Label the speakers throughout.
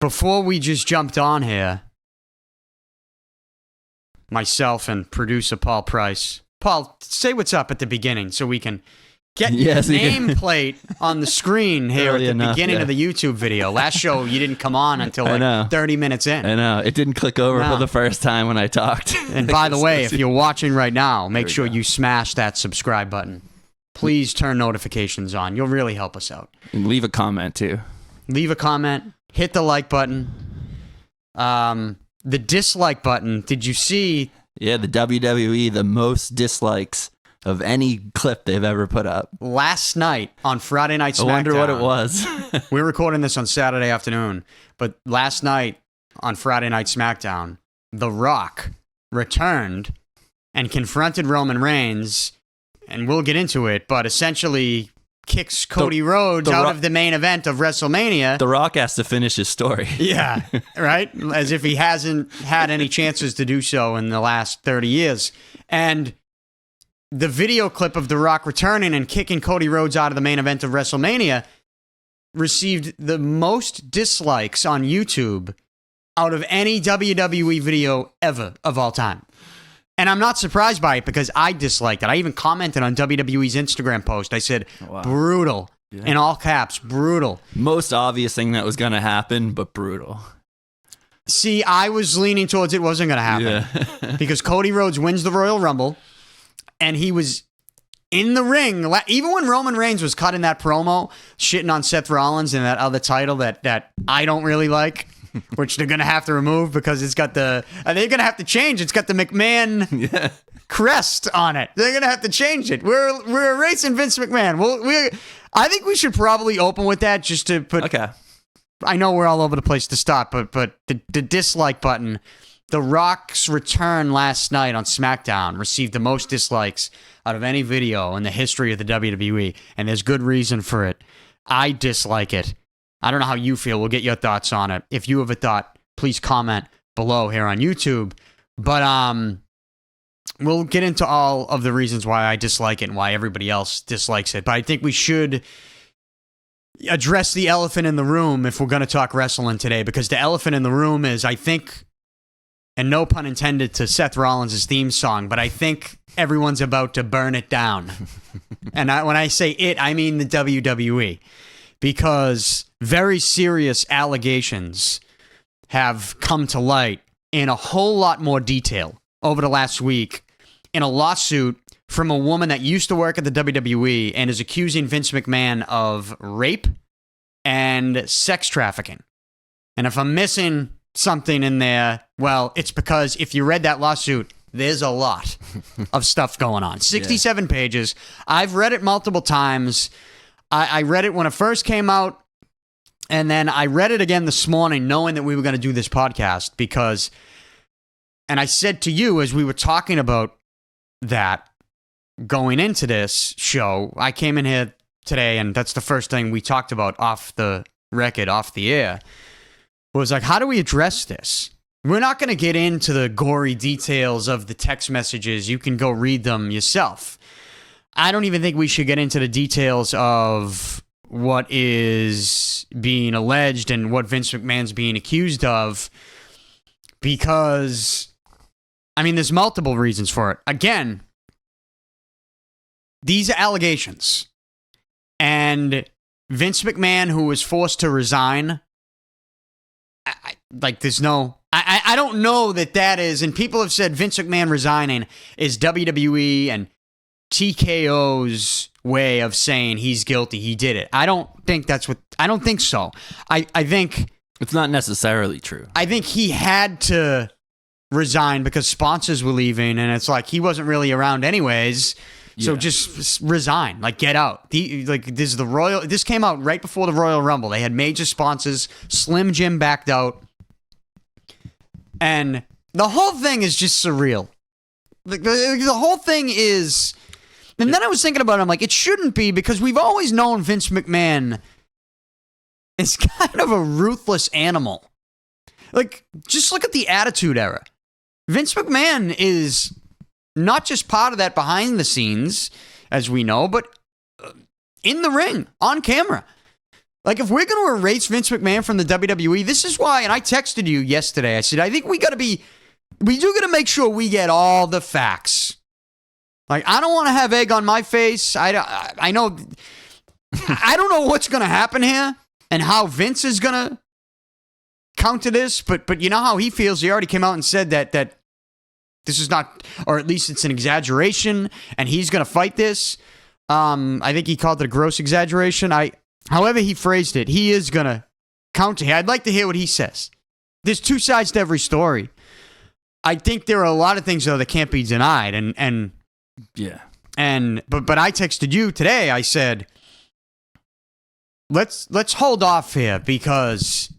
Speaker 1: Before we just jumped on here, myself and producer Paul Price. Paul, say what's up at the beginning so we can get your nameplate on the screen here at the beginning of the YouTube video. Last show, you didn't come on until like 30 minutes in.
Speaker 2: I know. It didn't click over for the first time when I talked.
Speaker 1: And by the way, if you're watching right now, make sure you smash that subscribe button. Please turn notifications on. You'll really help us out.
Speaker 2: And leave a comment, too.
Speaker 1: Leave a comment. Hit the like button. The dislike button, did you see?
Speaker 2: Yeah, the WWE, the most dislikes of any clip they've ever put up.
Speaker 1: Last night on Friday Night SmackDown.
Speaker 2: I wonder what it was.
Speaker 1: We're recording this on Saturday afternoon, but last night on Friday Night SmackDown, The Rock returned and confronted Roman Reigns, and we'll get into it, but essentially kicks Cody Rhodes out of the main event of WrestleMania.
Speaker 2: The Rock has to finish his story.
Speaker 1: Yeah, right? As if he hasn't had any chances to do so in the last 30 years. And the video clip of The Rock returning and kicking Cody Rhodes out of the main event of WrestleMania received the most dislikes on YouTube out of any WWE video ever of all time. And I'm not surprised by it because I disliked it. I even commented on WWE's Instagram post. I said, brutal. Yeah. In all caps, brutal.
Speaker 2: Most obvious thing that was going to happen, but brutal.
Speaker 1: See, I was leaning towards it wasn't going to happen. Yeah. Because Cody Rhodes wins the Royal Rumble, and he was in the ring. Even when Roman Reigns was cutting that promo, shitting on Seth Rollins and that other title that I don't really like. Which they're going to have to remove because it's got they're going to have to change. It's got the McMahon crest on it. They're going to have to change it. We're erasing Vince McMahon. I think we should probably open with that just to put...
Speaker 2: Okay.
Speaker 1: I know we're all over the place to start, but the dislike button, The Rock's return last night on SmackDown received the most dislikes out of any video in the history of the WWE, and there's good reason for it. I dislike it. I don't know how you feel. We'll get your thoughts on it. If you have a thought, please comment below here on YouTube. But we'll get into all of the reasons why I dislike it and why everybody else dislikes it. But I think we should address the elephant in the room if we're going to talk wrestling today, because the elephant in the room is, I think, and no pun intended to Seth Rollins' theme song, but I think everyone's about to burn it down. And when I say it, I mean the WWE. Because very serious allegations have come to light in a whole lot more detail over the last week in a lawsuit from a woman that used to work at the WWE and is accusing Vince McMahon of rape and sex trafficking. And if I'm missing something in there, well, it's because if you read that lawsuit, there's a lot of stuff going on. 67 pages. I've read it multiple times. I read it when it first came out, and then I read it again this morning knowing that we were going to do this podcast because, and I said to you as we were talking about that going into this show, I came in here today, and that's the first thing we talked about off the record, off the air, was like, how do we address this? We're not going to get into the gory details of the text messages. You can go read them yourself. I don't even think we should get into the details of what is being alleged and what Vince McMahon's being accused of because, I mean, there's multiple reasons for it. Again, these are allegations. And Vince McMahon, who was forced to resign, I don't know that is, and people have said Vince McMahon resigning is WWE and TKO's way of saying he's guilty, he did it. I don't think so. I think
Speaker 2: it's not necessarily true.
Speaker 1: I think he had to resign because sponsors were leaving, and it's like he wasn't really around anyways. So just resign, like get out. This came out right before the Royal Rumble. They had major sponsors. Slim Jim backed out, and the whole thing is just surreal. The whole thing is. And then I was thinking about it, I'm like, it shouldn't be because we've always known Vince McMahon is kind of a ruthless animal. Like, just look at the Attitude Era. Vince McMahon is not just part of that behind the scenes, as we know, but in the ring, on camera. Like, if we're going to erase Vince McMahon from the WWE, this is why, and I texted you yesterday, I said, I think we do got to make sure we get all the facts. Like, I don't want to have egg on my face. I know, I don't know what's going to happen here and how Vince is going to counter this, but you know how he feels. He already came out and said that this is not, or at least it's an exaggeration, and he's going to fight this. I think he called it a gross exaggeration. However he phrased it, he is going to counter here. I'd like to hear what he says. There's two sides to every story. I think there are a lot of things, though, that can't be denied. And
Speaker 2: yeah.
Speaker 1: But I texted you today. I said, let's hold off here, because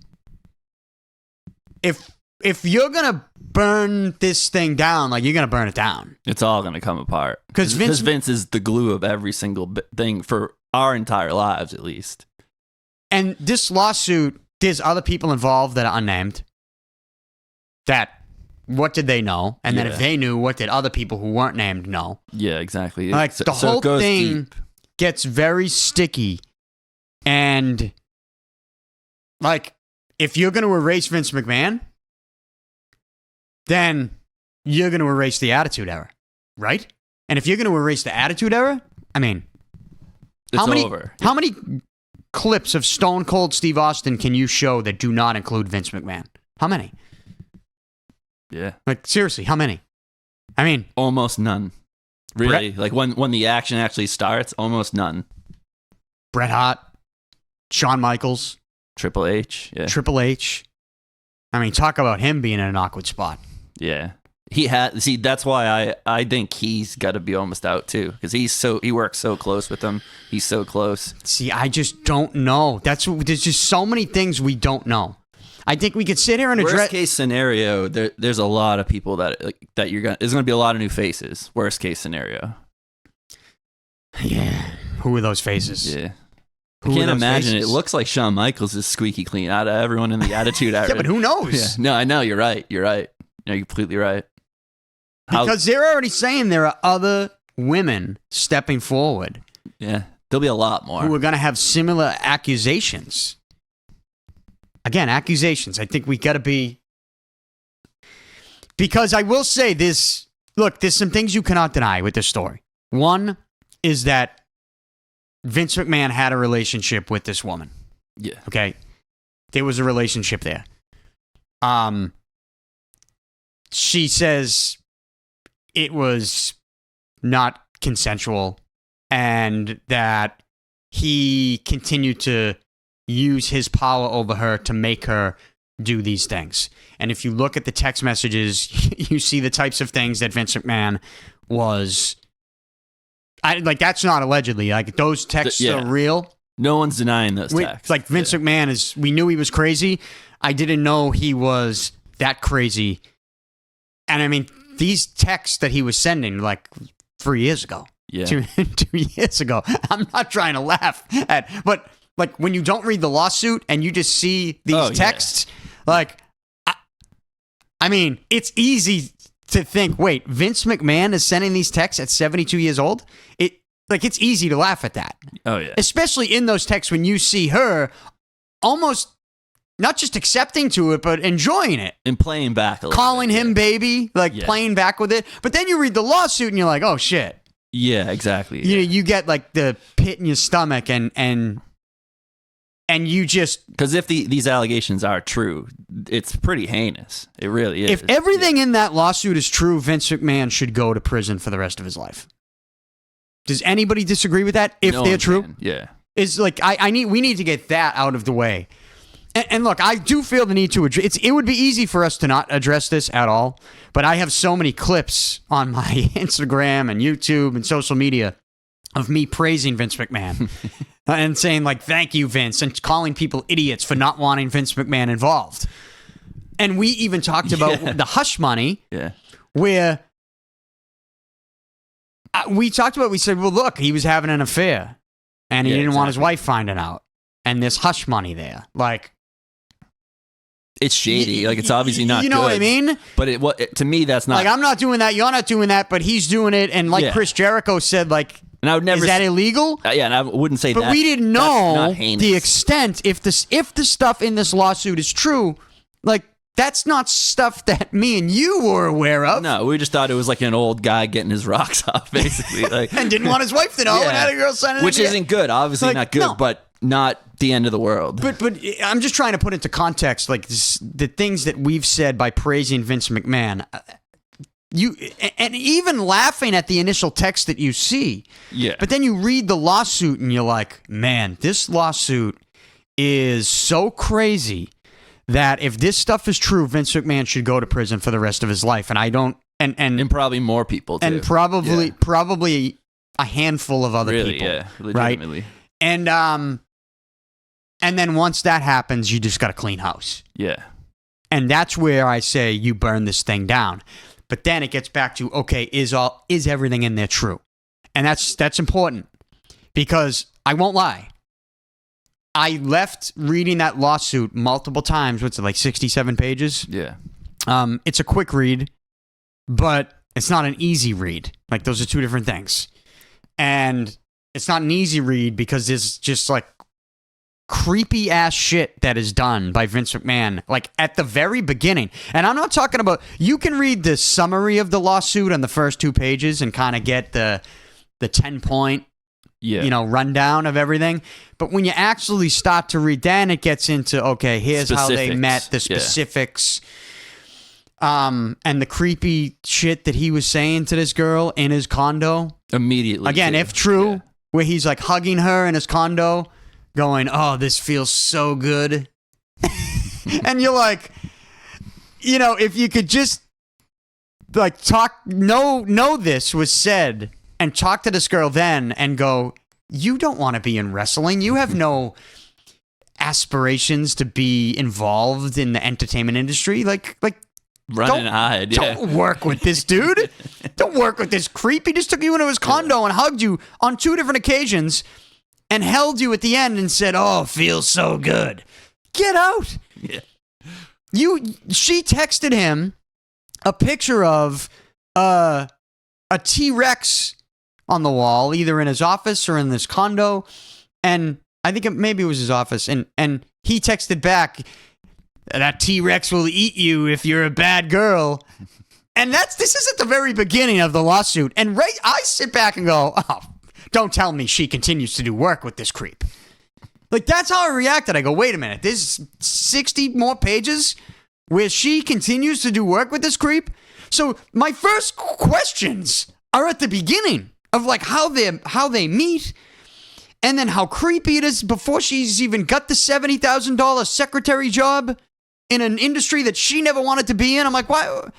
Speaker 1: if you're going to burn this thing down, like, you're going to burn it down.
Speaker 2: It's all going to come apart.
Speaker 1: Because
Speaker 2: Vince is the glue of every single thing for our entire lives, at least.
Speaker 1: And this lawsuit, there's other people involved that are unnamed. What did they know? And then if they knew, what did other people who weren't named know?
Speaker 2: Yeah, exactly.
Speaker 1: Like, the whole thing gets very sticky. And, like, if you're going to erase Vince McMahon, then you're going to erase the Attitude Era, right? And if you're going to erase the Attitude Era, I mean,
Speaker 2: over.
Speaker 1: How many clips of Stone Cold Steve Austin can you show that do not include Vince McMahon? How many?
Speaker 2: Yeah.
Speaker 1: Like, seriously, how many? I mean,
Speaker 2: almost none. Really? Like, when the action actually starts, almost none.
Speaker 1: Bret Hart, Shawn Michaels,
Speaker 2: Triple H. Yeah.
Speaker 1: Triple H. I mean, talk about him being in an awkward spot.
Speaker 2: Yeah. That's why I think he's got to be almost out too, because he works so close with them. He's so close.
Speaker 1: See, I just don't know. There's just so many things we don't know. I think we could sit here and address.
Speaker 2: Worst case scenario, there's a lot of people that there's gonna be a lot of new faces. Worst case scenario.
Speaker 1: Yeah. Who are those faces?
Speaker 2: Yeah. I can't imagine faces? It looks like Shawn Michaels is squeaky clean out of everyone in the Attitude Era.
Speaker 1: Yeah, but who knows?
Speaker 2: Yeah. No, I know. You're right. You're completely right.
Speaker 1: Because they're already saying there are other women stepping forward.
Speaker 2: Yeah. There'll be a lot more.
Speaker 1: Who are going to have similar accusations. Again, accusations. I think we got to be... Because I will say this... Look, there's some things you cannot deny with this story. One is that Vince McMahon had a relationship with this woman.
Speaker 2: Yeah.
Speaker 1: Okay? There was a relationship there. She says it was not consensual and that he continued to use his power over her to make her do these things. And if you look at the text messages, you see the types of things that Vince McMahon was... that's not allegedly. Like, those texts are real.
Speaker 2: No one's denying those texts.
Speaker 1: Like, Vince McMahon we knew he was crazy. I didn't know he was that crazy. And I mean, these texts that he was sending, like, 3 years ago.
Speaker 2: Yeah.
Speaker 1: 2 years ago. I'm not trying to laugh at, but like, when you don't read the lawsuit and you just see these texts, like, I mean, it's easy to think, wait, Vince McMahon is sending these texts at 72 years old? It's easy to laugh at that.
Speaker 2: Oh, yeah.
Speaker 1: Especially in those texts when you see her almost not just accepting to it, but enjoying it.
Speaker 2: And playing back a little
Speaker 1: Calling him baby, playing back with it. But then you read the lawsuit and you're like, oh, shit.
Speaker 2: Yeah, exactly.
Speaker 1: You get, like, the pit in your stomach and you just...
Speaker 2: Because if these allegations are true, it's pretty heinous. It really is.
Speaker 1: If everything in that lawsuit is true, Vince McMahon should go to prison for the rest of his life. Does anybody disagree with that? If they're true?
Speaker 2: Yeah.
Speaker 1: It's like, we need to get that out of the way. And look, I do feel the need to address... It would be easy for us to not address this at all, but I have so many clips on my Instagram and YouTube and social media of me praising Vince McMahon and saying, like, thank you, Vince, and calling people idiots for not wanting Vince McMahon involved. And we even talked about the hush money, where we said, well, look, he was having an affair, and he didn't want his wife finding out. And there's hush money there. Like,
Speaker 2: it's shady. Like, it's obviously not good.
Speaker 1: You know what I mean?
Speaker 2: But to me, that's not...
Speaker 1: Like, I'm not doing that. You're not doing that. But he's doing it. And like Chris Jericho said, like...
Speaker 2: And I would never.
Speaker 1: Is that illegal?
Speaker 2: Yeah, and I wouldn't say that.
Speaker 1: But we didn't
Speaker 2: That's
Speaker 1: know
Speaker 2: not heinous.
Speaker 1: the extent. If the stuff in this lawsuit is true, like that's not stuff that me and you were aware of.
Speaker 2: No, we just thought it was like an old guy getting his rocks off, basically, like,
Speaker 1: And didn't want his wife to know.
Speaker 2: Yeah.
Speaker 1: And had a girl sign it.
Speaker 2: which isn't good. Obviously,
Speaker 1: Like,
Speaker 2: not good,
Speaker 1: no.
Speaker 2: but not the end of the world.
Speaker 1: But I'm just trying to put into context, like the things that we've said by praising Vince McMahon. And even laughing at the initial text that you see.
Speaker 2: Yeah.
Speaker 1: But then you read the lawsuit and you're like, man, this lawsuit is so crazy that if this stuff is true, Vince McMahon should go to prison for the rest of his life. And I don't,
Speaker 2: and probably more people too.
Speaker 1: and probably a handful of other
Speaker 2: really,
Speaker 1: people.
Speaker 2: yeah, legitimately.
Speaker 1: Right? And then once that happens, you just got to clean house.
Speaker 2: Yeah.
Speaker 1: And that's where I say you burn this thing down. But then it gets back to, okay, is everything in there true? And that's important because I won't lie. I left reading that lawsuit multiple times. What's it, like 67 pages?
Speaker 2: Yeah.
Speaker 1: It's a quick read, but it's not an easy read. Like those are two different things. And it's not an easy read because there's just like creepy ass shit that is done by Vince McMahon, like at the very beginning. And I'm not talking about, you can read the summary of the lawsuit on the first 2 pages and kind of get the 10-point, rundown of everything. But when you actually start to read, then it gets into, okay, here's how they met, the specifics, and the creepy shit that he was saying to this girl in his condo.
Speaker 2: Immediately.
Speaker 1: Again,
Speaker 2: too.
Speaker 1: if true,
Speaker 2: Yeah.
Speaker 1: where he's like hugging her in his condo, going, oh, this feels so good. And you're like, if you could just like know this was said and talk to this girl then and go, you don't want to be in wrestling. You have no aspirations to be involved in the entertainment industry. Like
Speaker 2: Run and hide. Yeah.
Speaker 1: don't work with this dude. Don't work with this creep. He just took you into his condo and hugged you on 2 different occasions and held you at the end and said, oh, feels so good. Get out.
Speaker 2: Yeah.
Speaker 1: She texted him a picture of a T-Rex on the wall, either in his office or in this condo. And I think maybe it was his office. And he texted back, that T-Rex will eat you if you're a bad girl. And this is at the very beginning of the lawsuit. And I sit back and go, oh, don't tell me she continues to do work with this creep. Like, that's how I reacted. I go, wait a minute. There's 60 more pages where she continues to do work with this creep? So my first questions are at the beginning of, like, how they meet and then how creepy it is before she's even got the $70,000 secretary job in an industry that she never wanted to be in. I'm like, why?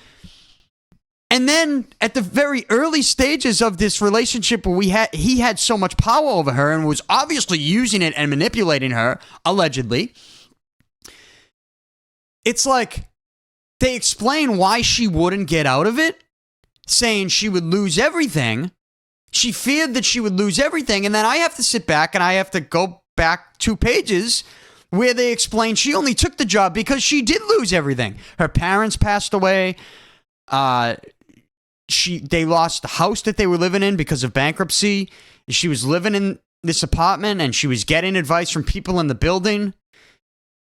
Speaker 1: And then at the very early stages of this relationship where he had so much power over her and was obviously using it and manipulating her, allegedly, it's like they explain why she wouldn't get out of it, saying she would lose everything. She feared that she would lose everything. And then I have to sit back and I have to go back 2 pages where they explain she only took the job because she did lose everything. Her parents passed away. They lost the house that they were living in because of bankruptcy. She was living in this apartment and she was getting advice from people in the building,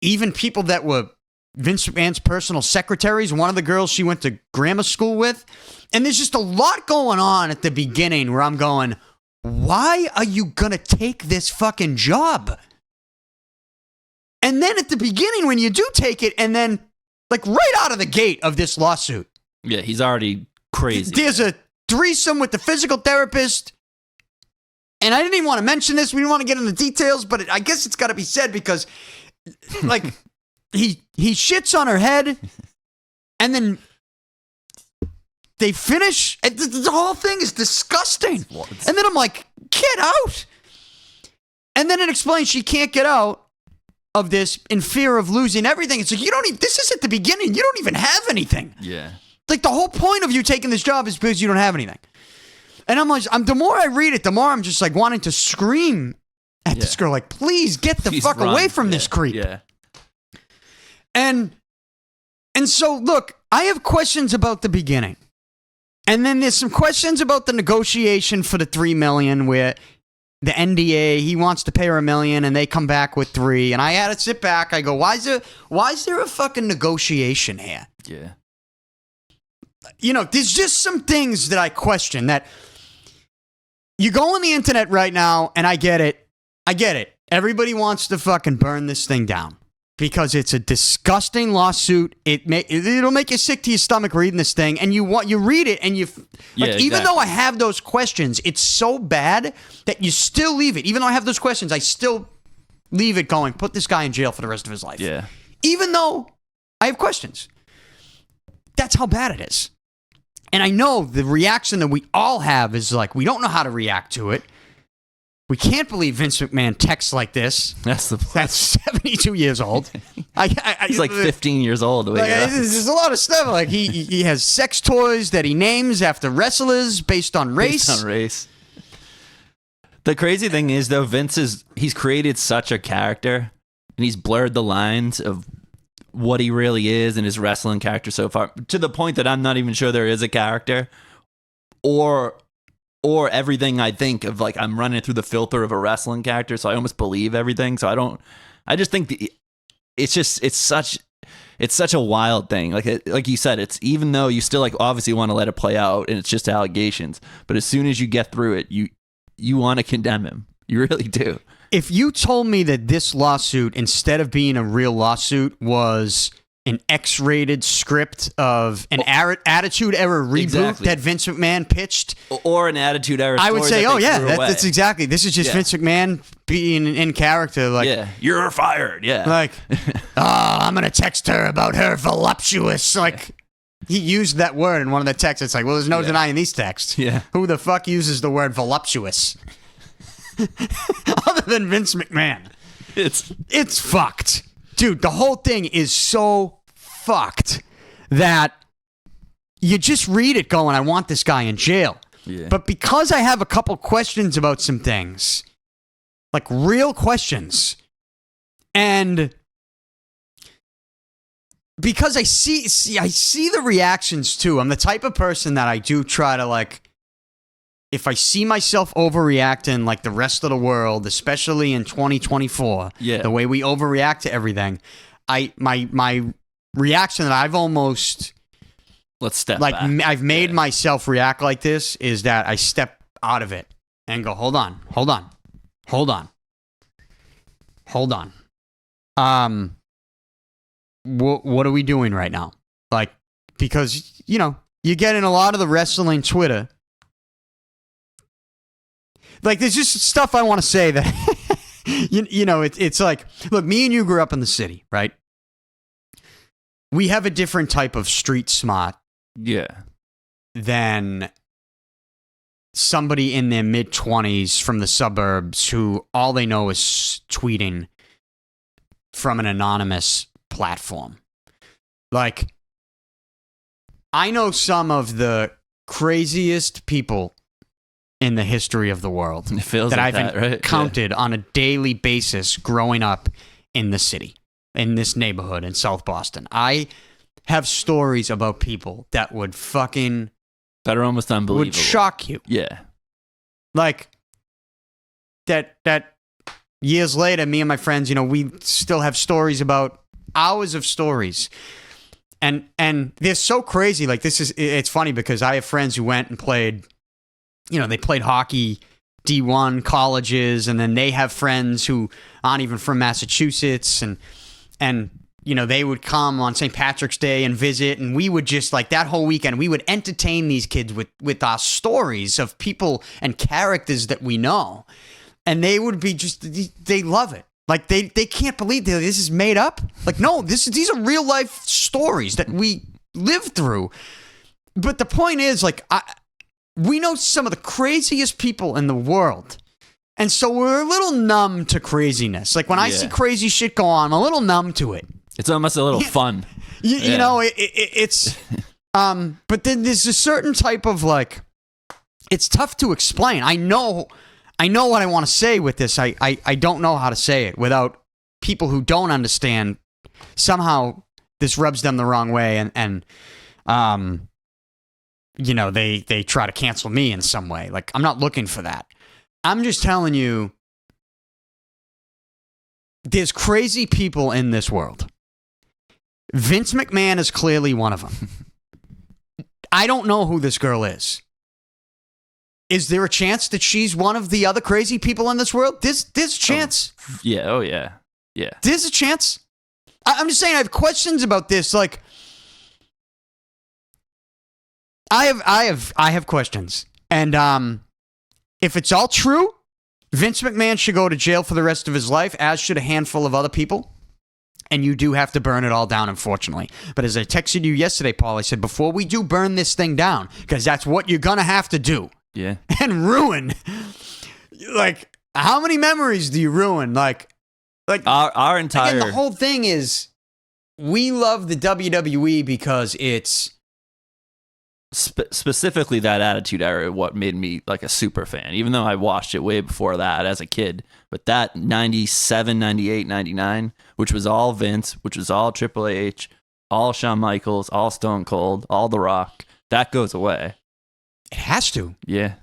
Speaker 1: even people that were Vince McMahon's personal secretaries, one of the girls she went to grammar school with. And there's just a lot going on at the beginning where I'm going, why are you going to take this fucking job? And then at the beginning when you do take it, and then like right out of the gate of this lawsuit.
Speaker 2: Yeah, he's already crazy.
Speaker 1: There's a threesome with the physical therapist. And I didn't even want to mention this. We didn't want to get into details, but I guess it's got to be said because like he shits on her head and then they finish. And the whole thing is disgusting. And then I'm like, get out. And then it explains she can't get out of this in fear of losing everything. It's like, this is at the beginning. You don't even have anything.
Speaker 2: Yeah.
Speaker 1: Like the whole point of you taking this job is because you don't have anything. And I'm like, the more I read it, the more I'm just like wanting to scream at this girl, like, please get the fuck away from this creep.
Speaker 2: Yeah.
Speaker 1: And so look, I have questions about the beginning. And then there's some questions about the negotiation for the $3 million, where the NDA, he wants to pay her $1 million, and they come back with $3 million. And I had to sit back. I go, why is there a fucking negotiation here?
Speaker 2: Yeah.
Speaker 1: You know, there's just some things that I question. That you go on the internet right now, and I get it. Everybody wants to fucking burn this thing down because it's a disgusting lawsuit. It'll make you sick to your stomach reading this thing, and you read it, and even though I have those questions, it's so bad that you still leave it. Even though I have those questions, I still leave it going. Put this guy in jail for the rest of his life.
Speaker 2: Yeah.
Speaker 1: Even though I have questions. That's how bad it is. And I know the reaction that we all have is like, we don't know how to react to it. We can't believe Vince McMahon texts like this. That's 72 years old.
Speaker 2: He's like 15 years old.
Speaker 1: There's a lot of stuff. Like he has sex toys that he names after wrestlers based on race.
Speaker 2: Based on race. The crazy thing is, though, he's created such a character, and he's blurred the lines of what he really is and his wrestling character so far, to the point that I'm not even sure there is a character, or everything I think of, like, I'm running through the filter of a wrestling character, so I almost believe everything. So I just think it's such a wild thing. Like you said, it's, even though you still, like, obviously want to let it play out and it's just allegations, but as soon as you get through it, you want to condemn him. You really do.
Speaker 1: If you told me that this lawsuit, instead of being a real lawsuit, was an X-rated script of an Attitude Era reboot that Vince McMahon pitched,
Speaker 2: or an Attitude Era,
Speaker 1: I would say, that's exactly. This is just Vince McMahon being in character. Like,
Speaker 2: you're fired. Yeah,
Speaker 1: like, I'm gonna text her about her voluptuous. Like, he used that word in one of the texts. It's like, well, there's no denying these texts.
Speaker 2: Yeah,
Speaker 1: who the fuck uses the word voluptuous other than Vince McMahon? It's fucked. Dude, the whole thing is so fucked that you just read it going, I want this guy in jail.
Speaker 2: Yeah.
Speaker 1: But because I have a couple questions about some things, like real questions, and because I see the reactions too. I'm the type of person that I do try to, like, if I see myself overreacting like the rest of the world, especially in 2024, the way we overreact to everything, my reaction that I've almost I've made myself react like this is that I step out of it and go, hold on. What are we doing right now? Like, because, you know, you get in a lot of the wrestling Twitter. Like, there's just stuff I want to say that, you know, it's like, look, me and you grew up in the city, right? We have a different type of street smart than somebody in their mid-20s from the suburbs who all they know is tweeting from an anonymous platform. Like, I know some of the craziest people in the history of the world that I've encountered on a daily basis growing up in the city, in this neighborhood in South Boston. I have stories about people that would fucking...
Speaker 2: that are almost unbelievable.
Speaker 1: Would shock you.
Speaker 2: Yeah.
Speaker 1: Like, that years later, me and my friends, you know, we still have stories about hours of stories. And they're so crazy. Like, it's funny because I have friends who went and played... You know, they played hockey, D1 colleges, and then they have friends who aren't even from Massachusetts, and you know, they would come on St. Patrick's Day and visit, and we would just, like, that whole weekend, we would entertain these kids with our stories of people and characters that we know, and they would be just, they love it. Like, they can't believe this is made up. Like, no, these are real life stories that we lived through. But the point is, like, we know some of the craziest people in the world. And so we're a little numb to craziness. Like, when I see crazy shit go on, I'm a little numb to it.
Speaker 2: It's almost a little fun.
Speaker 1: You know, it's... but then there's a certain type of, like... It's tough to explain. I know what I want to say with this. I don't know how to say it without people who don't understand. Somehow, this rubs them the wrong way. And they try to cancel me in some way. Like, I'm not looking for that. I'm just telling you, there's crazy people in this world. Vince McMahon is clearly one of them. I don't know who this girl is. Is there a chance that she's one of the other crazy people in this world? There's a chance.
Speaker 2: Yeah. Oh, yeah. Yeah.
Speaker 1: There's a chance. I'm just saying, I have questions about this. Like, I have questions. And if it's all true, Vince McMahon should go to jail for the rest of his life, as should a handful of other people. And you do have to burn it all down, unfortunately. But as I texted you yesterday, Paul, I said, before we do burn this thing down, because that's what you're going to have to do.
Speaker 2: Yeah.
Speaker 1: And ruin. Like, how many memories do you ruin? Like
Speaker 2: our entire...
Speaker 1: Again, the whole thing is, we love the WWE because it's...
Speaker 2: specifically that Attitude Era, what made me like a super fan, even though I watched it way before that as a kid. But that 97, 98, 99, which was all Vince, which was all Triple H, all Shawn Michaels, all Stone Cold, all The Rock, that goes away.
Speaker 1: It has to.
Speaker 2: Yeah.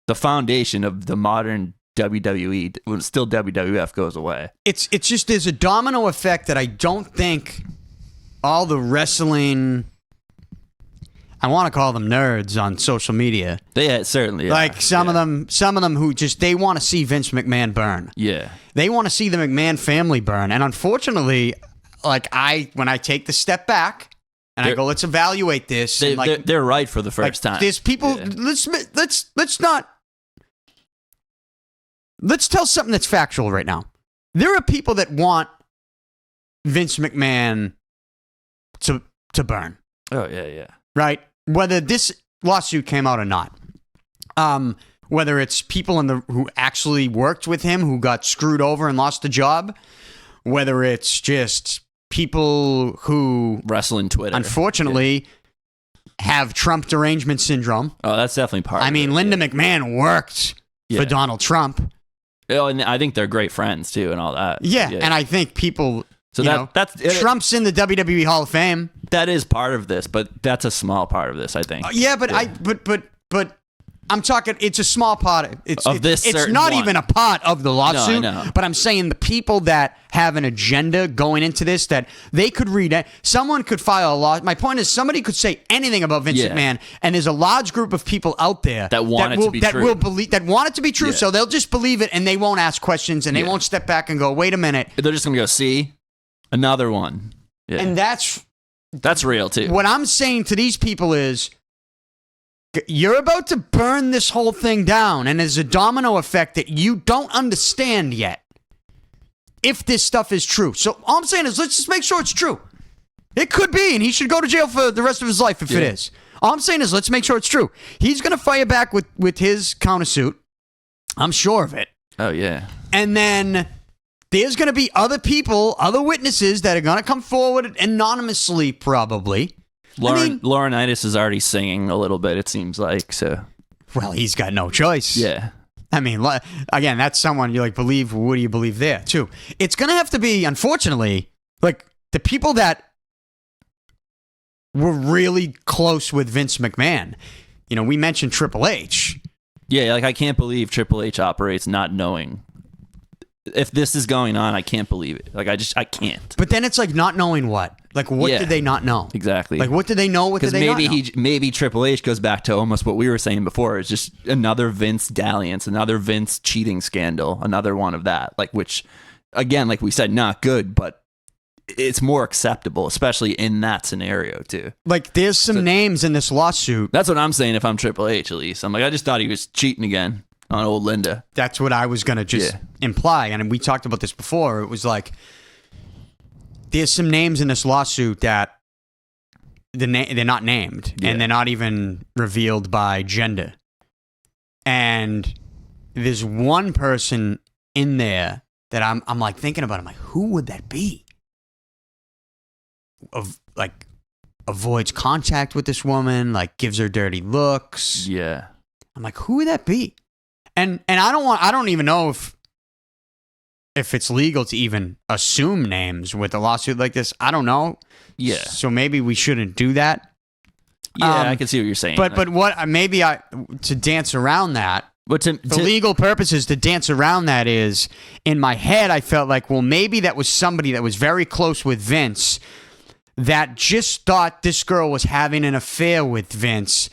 Speaker 2: The foundation of the modern WWE, still WWF, goes away.
Speaker 1: It's just, there's a domino effect that I don't think all the wrestling... I want to call them nerds on social media.
Speaker 2: They certainly
Speaker 1: like
Speaker 2: are.
Speaker 1: some of them who just, they want to see Vince McMahon burn.
Speaker 2: Yeah.
Speaker 1: They want to see the McMahon family burn. And unfortunately, like when I take the step back and I go, let's evaluate this.
Speaker 2: They're right for the first time.
Speaker 1: There's people, let's tell something that's factual right now. There are people that want Vince McMahon to burn.
Speaker 2: Oh, yeah.
Speaker 1: Right? Whether this lawsuit came out or not. Whether it's people who actually worked with him who got screwed over and lost a job. Whether it's just people who...
Speaker 2: wrestling Twitter.
Speaker 1: Unfortunately, have Trump derangement syndrome.
Speaker 2: Oh, that's definitely part of it.
Speaker 1: I mean, Linda McMahon worked for Donald Trump.
Speaker 2: Oh, and I think they're great friends, too, and all that.
Speaker 1: Yeah. And I think people... So that's Trump's in the WWE Hall of Fame.
Speaker 2: That is part of this, but that's a small part of this, I think.
Speaker 1: But I'm talking. It's a small part. It's not even a part of the lawsuit.
Speaker 2: No, I know.
Speaker 1: But I'm saying the people that have an agenda going into this, that they could read it. Someone could file a law. My point is, somebody could say anything about Vince McMahon, and there's a large group of people out there
Speaker 2: that want it to be true.
Speaker 1: That want it to be true. So they'll just believe it, and they won't ask questions, and they won't step back and go, "Wait a minute."
Speaker 2: They're just gonna go, "See, another one." Yeah.
Speaker 1: And that's
Speaker 2: real too.
Speaker 1: What I'm saying to these people is, you're about to burn this whole thing down, and there's a domino effect that you don't understand yet. If this stuff is true. So all I'm saying is, let's just make sure it's true. It could be, and he should go to jail for the rest of his life if it is. All I'm saying is, let's make sure it's true. He's going to fire back with his countersuit. I'm sure of it.
Speaker 2: Oh, yeah.
Speaker 1: And then... there's going to be other people, other witnesses that are going to come forward anonymously, probably.
Speaker 2: Laurinaitis is already singing a little bit, it seems like. So,
Speaker 1: well, he's got no choice.
Speaker 2: Yeah.
Speaker 1: I mean, again, that's someone you like believe. What do you believe there, too? It's going to have to be, unfortunately, like the people that were really close with Vince McMahon. You know, we mentioned Triple H.
Speaker 2: Yeah, like I can't believe Triple H operates not knowing. If this is going on, I can't believe it. Like, I can't.
Speaker 1: But then it's like not knowing what. Like, what did they not know?
Speaker 2: Exactly.
Speaker 1: Like, what did they know? What did they not know?
Speaker 2: Maybe Triple H goes back to almost what we were saying before. It's just another Vince dalliance, another Vince cheating scandal, another one of that. Like, which, again, like we said, not good, but it's more acceptable, especially in that scenario, too.
Speaker 1: Like, there's some names in this lawsuit.
Speaker 2: That's what I'm saying if I'm Triple H, at least. I'm like, I just thought he was cheating again on old Linda.
Speaker 1: That's what I was going to just imply. And we talked about this before. It was like, there's some names in this lawsuit that they're not named. And they're not even revealed by gender. And there's one person in there that I'm like thinking about. I'm like, who would that be? Avoids contact with this woman, like gives her dirty looks.
Speaker 2: Yeah.
Speaker 1: I'm like, who would that be? And I don't even know if it's legal to even assume names with a lawsuit like this. I don't know.
Speaker 2: Yeah.
Speaker 1: So maybe we shouldn't do that.
Speaker 2: Yeah, I can see what you're saying.
Speaker 1: But what to dance around that.
Speaker 2: But
Speaker 1: for legal purposes, to dance around that is, in my head, I felt like, well, maybe that was somebody that was very close with Vince that just thought this girl was having an affair with Vince,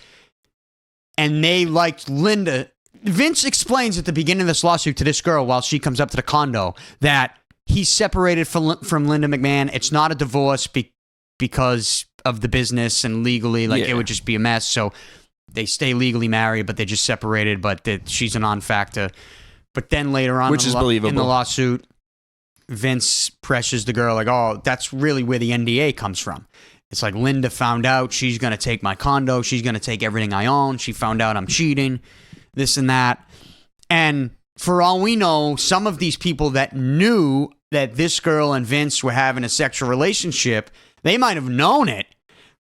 Speaker 1: and they liked Linda. Vince explains at the beginning of this lawsuit to this girl while she comes up to the condo that he's separated from Linda McMahon. It's not a divorce because of the business and legally, it would just be a mess. So they stay legally married, but they're just separated, but she's a non-factor. But then later on,
Speaker 2: which is believable,
Speaker 1: in the lawsuit, Vince pressures the girl like, oh, that's really where the NDA comes from. It's like, Linda found out she's going to take my condo. She's going to take everything I own. She found out I'm cheating, this and that. And for all we know, some of these people that knew that this girl and Vince were having a sexual relationship, they might have known it,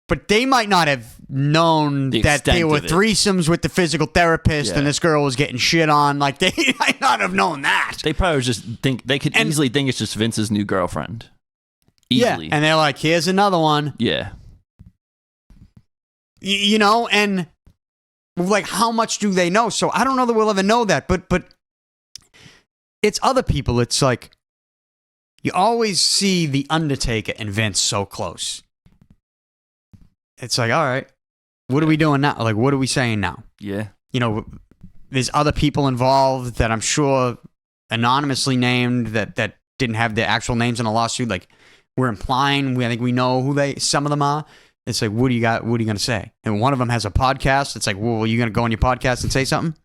Speaker 1: but they might not have known that they were threesomes with the physical therapist and this girl was getting shit on. Like, they might not have known that.
Speaker 2: They probably just think, they could easily think it's just Vince's new girlfriend. Easily.
Speaker 1: Yeah, and they're like, here's another one.
Speaker 2: Yeah.
Speaker 1: You know, and like, how much do they know? So I don't know that we'll ever know that, but it's other people. It's like, you always see The Undertaker and Vince so close. It's like, all right, what are we doing now? Like, what are we saying now?
Speaker 2: Yeah.
Speaker 1: You know, there's other people involved that I'm sure anonymously named that didn't have their actual names in a lawsuit. Like, we're implying, I think we know who some of them are. It's like, what do you got? What are you going to say? And one of them has a podcast. It's like, well, are you going to go on your podcast and say something?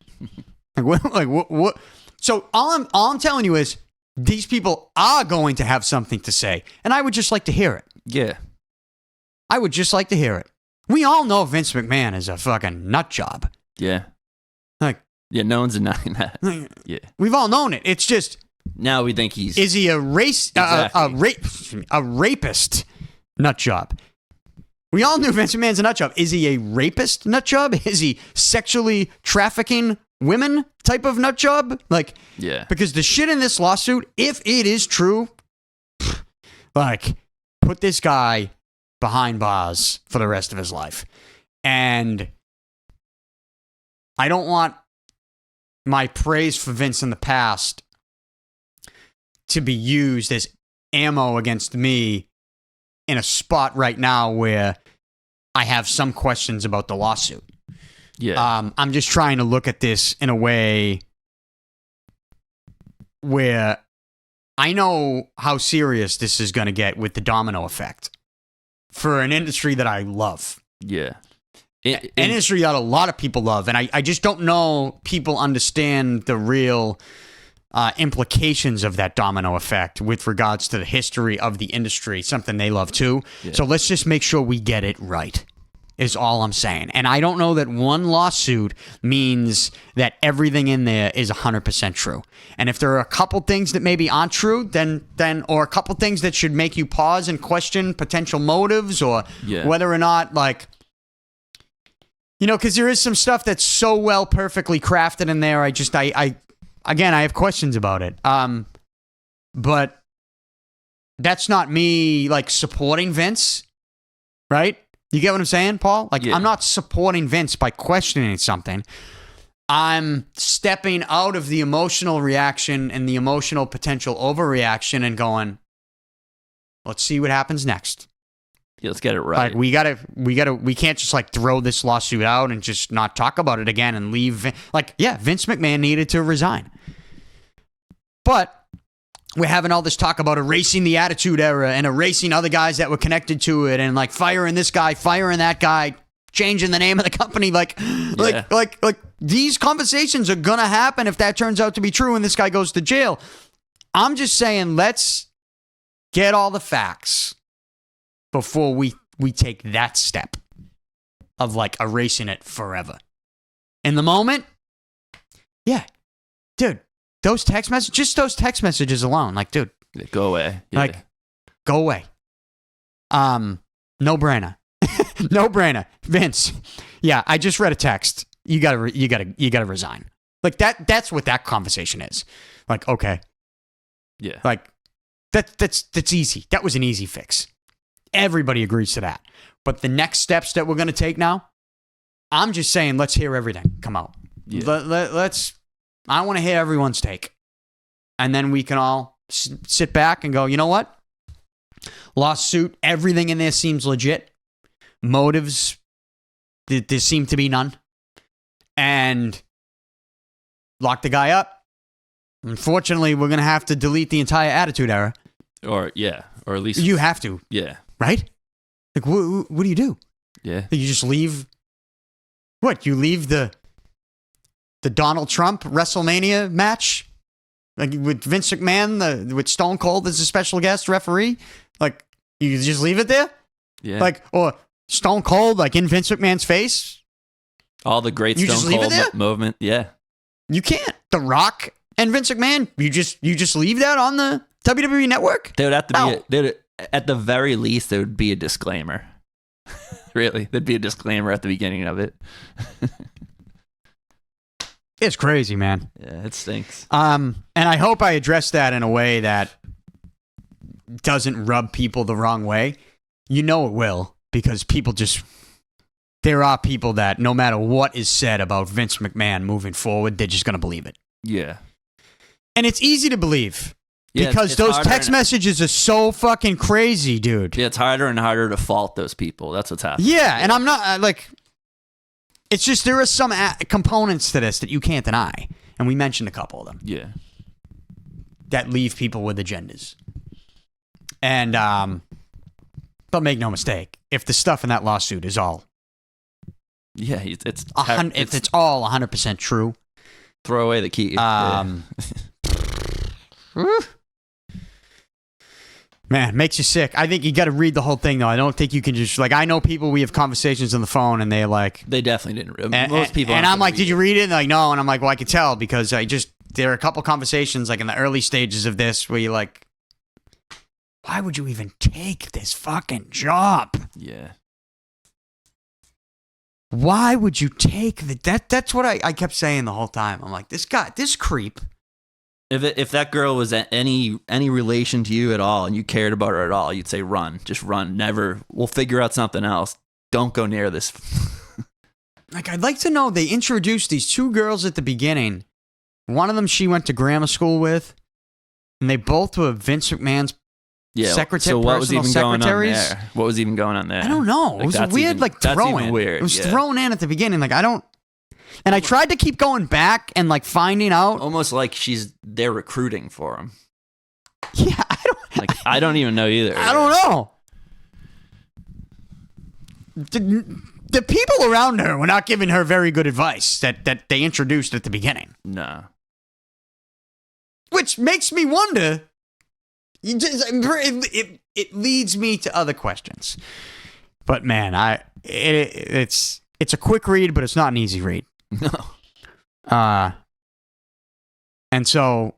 Speaker 1: What? So all I'm telling you is, these people are going to have something to say, and I would just like to hear it.
Speaker 2: Yeah.
Speaker 1: I would just like to hear it. We all know Vince McMahon is a fucking nut job.
Speaker 2: Yeah.
Speaker 1: Like,
Speaker 2: yeah, no one's denying that. Yeah.
Speaker 1: We've all known it. It's just,
Speaker 2: now we think he's...
Speaker 1: Is he a rapist nut job? We all knew Vince McMahon's a nut job. Is he a rapist nut job? Is he sexually trafficking women type of nut job? Like,
Speaker 2: yeah.
Speaker 1: Because the shit in this lawsuit, if it is true, like, put this guy behind bars for the rest of his life. And I don't want my praise for Vince in the past to be used as ammo against me in a spot right now where I have some questions about the lawsuit.
Speaker 2: Yeah.
Speaker 1: I'm just trying to look at this in a way where I know how serious this is going to get with the domino effect for an industry that I love.
Speaker 2: Yeah.
Speaker 1: An industry that a lot of people love. And I just don't know people understand the real implications of that domino effect with regards to the history of the industry, something they love too. Yeah. So let's just make sure we get it right, is all I'm saying. And I don't know that one lawsuit means that everything in there is 100% true. And if there are a couple things that maybe aren't true, then or a couple things that should make you pause and question potential motives or whether or not, like, you know, because there is some stuff that's so well perfectly crafted in there. Again, I have questions about it. But that's not me, like, supporting Vince, right? You get what I'm saying, Paul? Like, I'm not supporting Vince by questioning something. I'm stepping out of the emotional reaction and the emotional potential overreaction and going, let's see what happens next.
Speaker 2: Yeah, let's get it right.
Speaker 1: Like, we can't just, like, throw this lawsuit out and just not talk about it again and leave. Like, yeah, Vince McMahon needed to resign. But we're having all this talk about erasing the Attitude Era and erasing other guys that were connected to it and, like, firing this guy, firing that guy, changing the name of the company. Like these conversations are going to happen if that turns out to be true and this guy goes to jail. I'm just saying, let's get all the facts before we take that step of, like, erasing it forever. In the moment, yeah, dude, those text messages alone, like, dude,
Speaker 2: go away. Yeah.
Speaker 1: Like, go away. No brainer. No brainer. Vince, yeah, I just read a text. You gotta resign. Like, that's what that conversation is. Like, okay.
Speaker 2: Yeah.
Speaker 1: Like, that's easy. That was an easy fix. Everybody agrees to that. But the next steps that we're going to take now, I'm just saying, let's hear everything come out.
Speaker 2: Yeah.
Speaker 1: I want to hear everyone's take. And then we can all sit back and go, you know what? Lawsuit, everything in there seems legit. Motives, there seem to be none. And lock the guy up. Unfortunately, we're going to have to delete the entire Attitude Era.
Speaker 2: Or at least...
Speaker 1: You have to.
Speaker 2: Yeah.
Speaker 1: Right? Like, what do you do?
Speaker 2: Yeah.
Speaker 1: You just leave... What, you leave the Donald Trump WrestleMania match? Like, with Vince McMahon, with Stone Cold as a special guest referee? Like, you just leave it there?
Speaker 2: Yeah.
Speaker 1: Like, or Stone Cold, like, in Vince McMahon's face?
Speaker 2: All the great
Speaker 1: You
Speaker 2: Stone
Speaker 1: just leave
Speaker 2: Cold
Speaker 1: it there?
Speaker 2: movement. Yeah.
Speaker 1: You can't. The Rock and Vince McMahon, you just leave that on the WWE Network?
Speaker 2: There would have to be at the very least, there would be a disclaimer. Really, there'd be a disclaimer at the beginning of it.
Speaker 1: It's crazy, man.
Speaker 2: Yeah, it stinks.
Speaker 1: And I hope I address that in a way that doesn't rub people the wrong way. You know it will, because there are people that no matter what is said about Vince McMahon moving forward, they're just going to believe it.
Speaker 2: Yeah.
Speaker 1: And it's easy to believe.
Speaker 2: Yeah,
Speaker 1: because
Speaker 2: it's
Speaker 1: those text messages are so fucking crazy, dude.
Speaker 2: Yeah, it's harder and harder to fault those people. That's what's happening.
Speaker 1: Yeah, and I'm not, it's just there are some components to this that you can't deny. And we mentioned a couple of them.
Speaker 2: Yeah.
Speaker 1: That leave people with agendas. And, but make no mistake, if the stuff in that lawsuit is all...
Speaker 2: Yeah, it's
Speaker 1: if it's all 100% true...
Speaker 2: Throw away the key.
Speaker 1: Man, makes you sick. I think you got to read the whole thing, though. I don't think you can just, I know people, we have conversations on the phone, and they're like...
Speaker 2: They definitely didn't read. Most people...
Speaker 1: And I'm like, did you read it? And they're like, no. And I'm like, well, I could tell, because there are a couple conversations, in the early stages of this, where you're like, why would you even take this fucking job?
Speaker 2: Yeah.
Speaker 1: Why would you take that's what I kept saying the whole time. I'm like, this creep...
Speaker 2: If that girl was any relation to you at all and you cared about her at all, you'd say run. Just run. Never. We'll figure out something else. Don't go near this.
Speaker 1: I'd like to know, they introduced these two girls at the beginning. One of them she went to grammar school with, and they both were Vince McMahon's secretary.
Speaker 2: So what was even
Speaker 1: secretaries.
Speaker 2: going on there? What was even going on there?
Speaker 1: I don't know. It was a weird throw in.
Speaker 2: Weird.
Speaker 1: It was thrown in at the beginning. I don't... And I tried to keep going back and finding out.
Speaker 2: Almost like they're recruiting for him.
Speaker 1: Yeah,
Speaker 2: I don't even know either.
Speaker 1: I don't know. The people around her were not giving her very good advice that they introduced at the beginning.
Speaker 2: No.
Speaker 1: Which makes me wonder. It leads me to other questions. But man, it's a quick read, but it's not an easy read.
Speaker 2: No.
Speaker 1: And so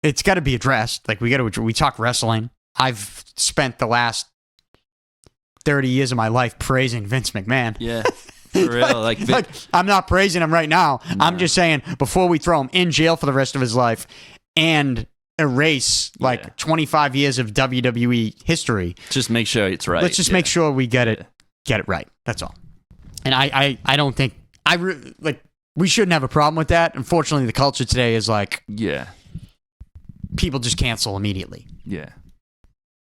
Speaker 1: it's got to be addressed. We talk wrestling. I've spent the last 30 years of my life praising Vince McMahon.
Speaker 2: Yeah. For real.
Speaker 1: I'm not praising him right now.
Speaker 2: No.
Speaker 1: I'm just saying, before we throw him in jail for the rest of his life and erase 25 years of WWE history.
Speaker 2: Just make sure it's right.
Speaker 1: Let's just make sure we get it right. That's all. And I don't think we shouldn't have a problem with that. Unfortunately, the culture today is people just cancel immediately.
Speaker 2: Yeah.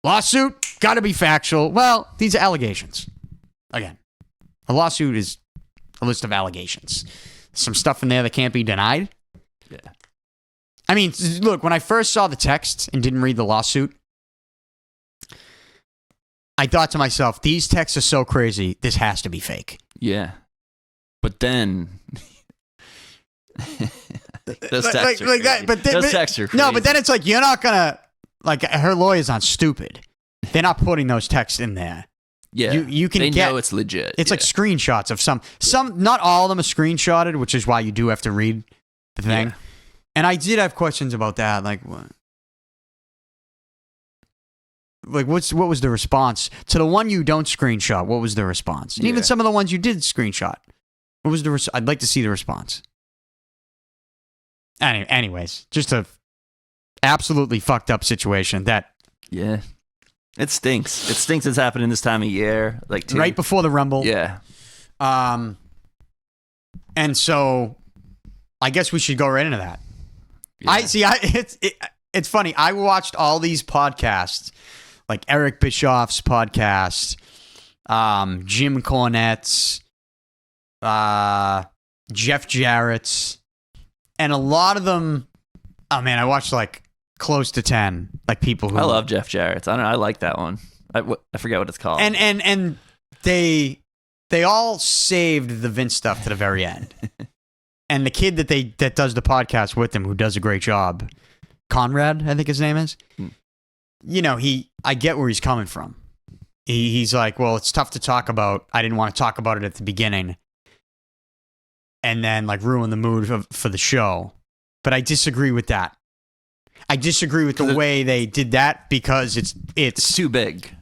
Speaker 1: Lawsuit, got to be factual. Well, these are allegations. Again, a lawsuit is a list of allegations. Some stuff in there that can't be denied.
Speaker 2: Yeah.
Speaker 1: I mean, look, when I first saw the text and didn't read the lawsuit, I thought to myself, these texts are so crazy, this has to be fake.
Speaker 2: Yeah. But then... those texts are crazy. Those texts are crazy.
Speaker 1: No, but then it's you're not going to... her lawyers aren't stupid. They're not putting those texts in there.
Speaker 2: Yeah.
Speaker 1: You can
Speaker 2: they
Speaker 1: get...
Speaker 2: know it's legit.
Speaker 1: It's like screenshots of some... Not all of them are screenshotted, which is why you do have to read the thing.
Speaker 2: Yeah.
Speaker 1: And I did have questions about that. What? What was the response to the one you don't screenshot? What was the response? And even some of the ones you did screenshot. What was I'd like to see the response. Anyways, just a absolutely fucked up situation that.
Speaker 2: Yeah. It stinks. It stinks. It's happening this time of year, like
Speaker 1: right before the Rumble.
Speaker 2: Yeah.
Speaker 1: And so I guess we should go right into that.
Speaker 2: Yeah.
Speaker 1: It's funny. I watched all these podcasts, like Eric Bischoff's podcast, Jim Cornette's, Jeff Jarrett's, and a lot of them. Oh man, I watched like close to 10, like people who.
Speaker 2: I love Jeff Jarrett's. I don't know. I like that one. I forget what it's called.
Speaker 1: And they all saved the Vince stuff to the very end. And the kid that does the podcast with him, who does a great job, Conrad, I think his name is. You know, I get where he's coming from. He's like, well, it's tough to talk about. I didn't want to talk about it at the beginning, and then like ruin the mood for the show. But I disagree with that. I disagree with the way they did that because it's
Speaker 2: too big.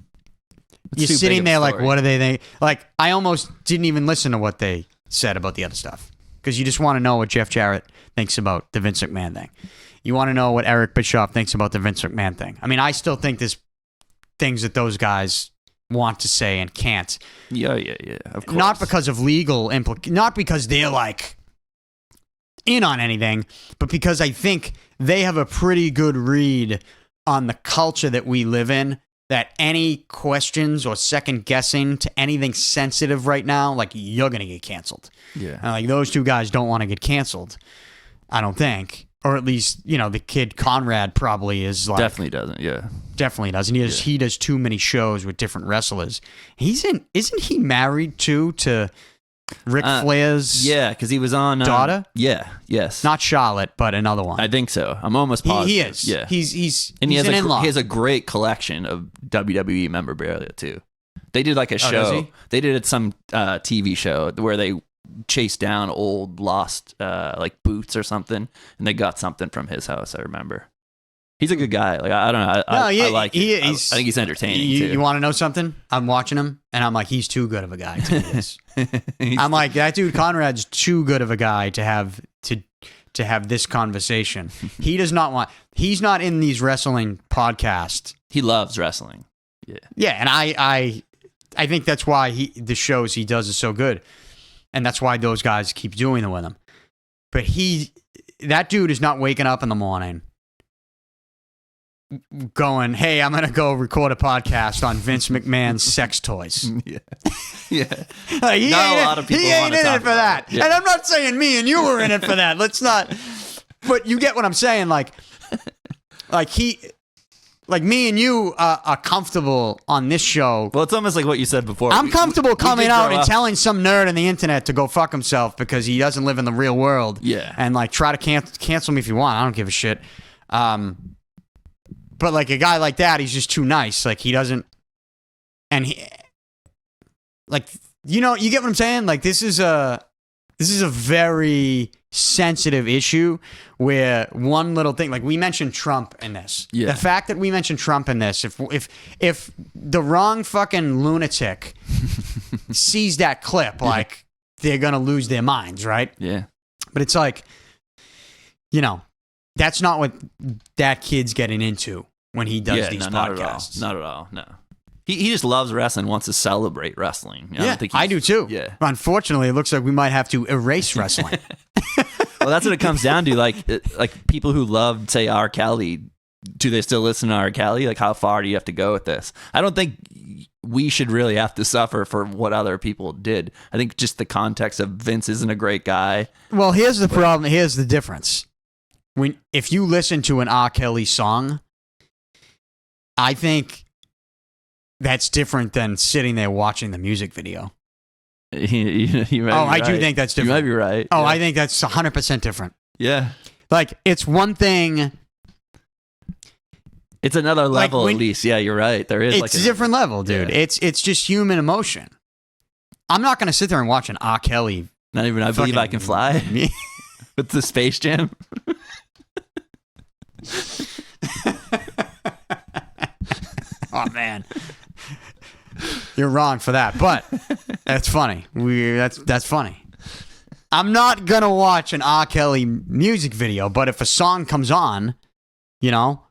Speaker 1: You're sitting there like, what do they think? Like, I almost didn't even listen to what they said about the other stuff because you just want to know what Jeff Jarrett thinks about the Vince McMahon thing. You want to know what Eric Bischoff thinks about the Vince McMahon thing. I mean, I still think there's things that those guys want to say and can't.
Speaker 2: Yeah, of course.
Speaker 1: Not because of legal not because they're like in on anything, but because I think they have a pretty good read on the culture that we live in, that any questions or second guessing to anything sensitive right now, like you're going to get canceled.
Speaker 2: Yeah.
Speaker 1: And like those two guys don't want to get canceled, I don't think. Or at least, you know, the kid Conrad probably is like...
Speaker 2: Definitely doesn't, yeah.
Speaker 1: Definitely doesn't. He does too many shows with different wrestlers. Isn't he married too to Ric Flair's
Speaker 2: because he was on...
Speaker 1: daughter?
Speaker 2: Yes.
Speaker 1: Not Charlotte, but another one.
Speaker 2: I think so. I'm almost positive.
Speaker 1: He is.
Speaker 2: Yeah.
Speaker 1: He's
Speaker 2: and
Speaker 1: an in-law.
Speaker 2: He has a great collection of WWE memorabilia, too. They did like a show.
Speaker 1: Does he?
Speaker 2: They did some TV show where they chased down old lost like boots or something, and they got something from his house. I remember. He's a good guy. Like I don't know. I like it. I think he's entertaining too.
Speaker 1: You want to know something? I'm watching him, and I'm like, he's too good of a guy to do this. I'm like, that dude Conrad's too good of a guy to have this conversation. He does not want. He's not in these wrestling podcasts.
Speaker 2: He loves wrestling. Yeah.
Speaker 1: Yeah, and I think that's why the shows he does is so good. And that's why those guys keep doing it with him. But that dude is not waking up in the morning going, hey, I'm going to go record a podcast on Vince McMahon's sex toys.
Speaker 2: Yeah.
Speaker 1: Like,
Speaker 2: a lot of people
Speaker 1: he ain't in it for that.
Speaker 2: Yeah.
Speaker 1: And I'm not saying me and you were in it for that. Let's not. But you get what I'm saying. Like me and you are comfortable on this show.
Speaker 2: Well, it's almost like what you said before.
Speaker 1: I'm comfortable coming
Speaker 2: did
Speaker 1: out
Speaker 2: grow
Speaker 1: and
Speaker 2: up-
Speaker 1: telling some nerd on the internet to go fuck himself because he doesn't live in the real world.
Speaker 2: Yeah.
Speaker 1: And like try to cancel me if you want. I don't give a shit. But like a guy like that, he's just too nice. Like he doesn't. And he, like, you know, you get what I'm saying? Like this is a very sensitive issue where one little thing, like we mentioned Trump in this.
Speaker 2: Yeah.
Speaker 1: The fact that we mentioned Trump in this, if the wrong fucking lunatic sees that clip, like they're gonna lose their minds, right?
Speaker 2: Yeah.
Speaker 1: But it's like, you know, that's not what that kid's getting into when he does these podcasts.
Speaker 2: Not at all. No. He just loves wrestling, wants to celebrate wrestling.
Speaker 1: I do too.
Speaker 2: Yeah.
Speaker 1: Unfortunately, it looks like we might have to erase wrestling.
Speaker 2: Well, that's what it comes down to. Like people who love, say, R. Kelly, do they still listen to R. Kelly? Like, how far do you have to go with this? I don't think we should really have to suffer for what other people did. I think just the context of Vince isn't a great guy.
Speaker 1: Well, here's the problem. Here's the difference. If you listen to an R. Kelly song, I think that's different than sitting there watching the music video.
Speaker 2: You might
Speaker 1: I
Speaker 2: be
Speaker 1: do
Speaker 2: right.
Speaker 1: think that's different.
Speaker 2: You might be right.
Speaker 1: Oh,
Speaker 2: yeah.
Speaker 1: I think that's 100% different.
Speaker 2: Yeah.
Speaker 1: Like, it's one thing.
Speaker 2: It's another level, at least. Yeah, you're right. There is.
Speaker 1: It's a different level, dude.
Speaker 2: Yeah.
Speaker 1: It's just human emotion. I'm not going to sit there and watch an R. Kelly.
Speaker 2: Not even I Believe I Can Fly with the Space Jam.
Speaker 1: Oh, man. You're wrong for that, but that's funny. That's funny. I'm not going to watch an R. Kelly music video, but if a song comes on, you know,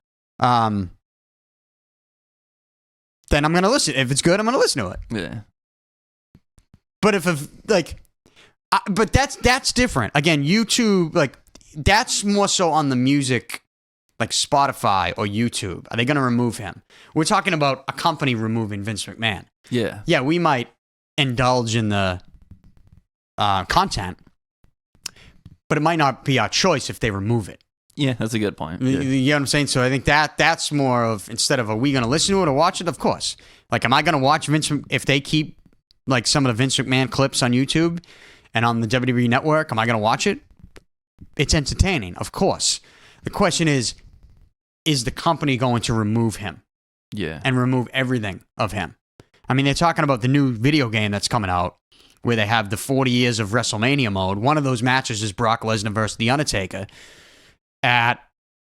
Speaker 1: then I'm going to listen. If it's good, I'm going to listen to it.
Speaker 2: Yeah.
Speaker 1: But but that's different. Again, YouTube, like, that's more so on the music, like Spotify or YouTube. Are they going to remove him? We're talking about a company removing Vince McMahon.
Speaker 2: Yeah.
Speaker 1: Yeah, we might indulge in the content, but it might not be our choice if they remove it.
Speaker 2: Yeah, that's a good point.
Speaker 1: You know what I'm saying? So I think that's more of, instead of, are we going to listen to it or watch it? Of course. Like, am I going to watch Vince, if they keep like some of the Vince McMahon clips on YouTube and on the WWE Network, am I going to watch it? It's entertaining, of course. The question is the company going to remove him?
Speaker 2: Yeah.
Speaker 1: And remove everything of him? I mean, they're talking about the new video game that's coming out where they have the 40 years of WrestleMania mode. One of those matches is Brock Lesnar versus The Undertaker at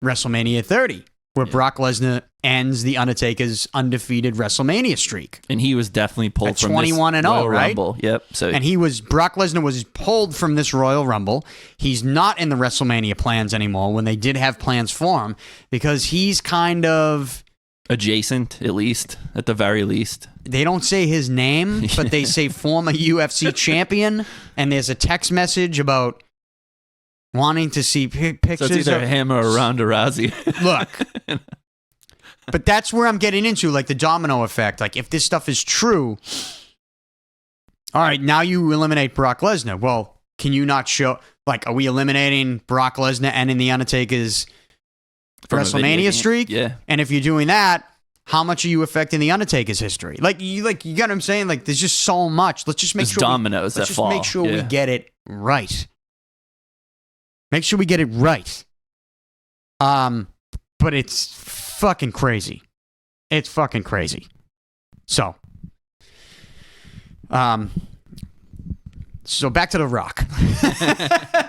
Speaker 1: WrestleMania 30, where Brock Lesnar ends The Undertaker's undefeated WrestleMania streak.
Speaker 2: And he was definitely pulled from
Speaker 1: 21
Speaker 2: this
Speaker 1: and 0,
Speaker 2: Royal
Speaker 1: right?
Speaker 2: Rumble. Yep. So
Speaker 1: And Brock Lesnar was pulled from this Royal Rumble. He's not in the WrestleMania plans anymore, when they did have plans for him, because he's kind of
Speaker 2: adjacent, at least, at the very least.
Speaker 1: They don't say his name, but they say former UFC champion, and there's a text message about wanting to see pictures.
Speaker 2: So it's either him or Ronda Rousey.
Speaker 1: Look, but that's where I'm getting into, like, the domino effect. Like, if this stuff is true, all right, now you eliminate Brock Lesnar. Well, can you not show, like, are we eliminating Brock Lesnar and in The Undertaker's WrestleMania streak?
Speaker 2: Yeah.
Speaker 1: And if you're doing that, how much are you affecting The Undertaker's history? You get what I'm saying? Like, there's just so much. Let's just make
Speaker 2: There's
Speaker 1: sure
Speaker 2: dominoes
Speaker 1: let's
Speaker 2: that
Speaker 1: just
Speaker 2: fall.
Speaker 1: make sure we
Speaker 2: Yeah.
Speaker 1: get it right. Make sure we get it right. But it's fucking crazy. It's fucking crazy. So, so back to The Rock.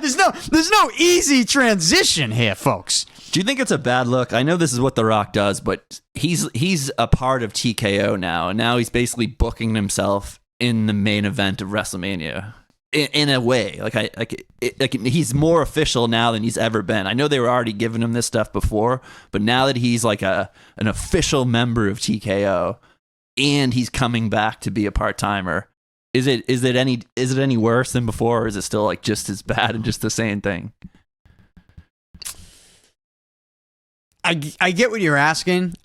Speaker 1: There's no easy transition here, folks.
Speaker 2: Do you think it's a bad look? I know this is what The Rock does, but he's a part of TKO now, and now he's basically booking himself in the main event of WrestleMania. In a way, like he's more official now than he's ever been. I know they were already giving him this stuff before, but now that he's like an official member of TKO, and he's coming back to be a part timer, is it any worse than before, or is it still like just as bad and just the same thing?
Speaker 1: I get what you're asking.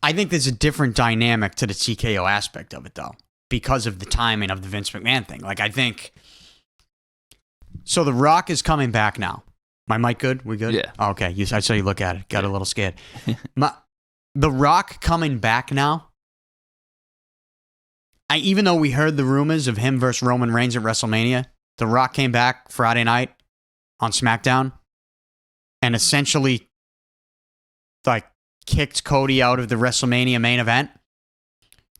Speaker 1: I think there's a different dynamic to the TKO aspect of it, though, because of the timing of the Vince McMahon thing. Like, I think, so The Rock is coming back now. My mic good? We good?
Speaker 2: Yeah.
Speaker 1: Oh, okay. I saw you look at it. Got a little scared. The Rock coming back now, even though we heard the rumors of him versus Roman Reigns at WrestleMania, The Rock came back Friday night on SmackDown and essentially, like, kicked Cody out of the WrestleMania main event,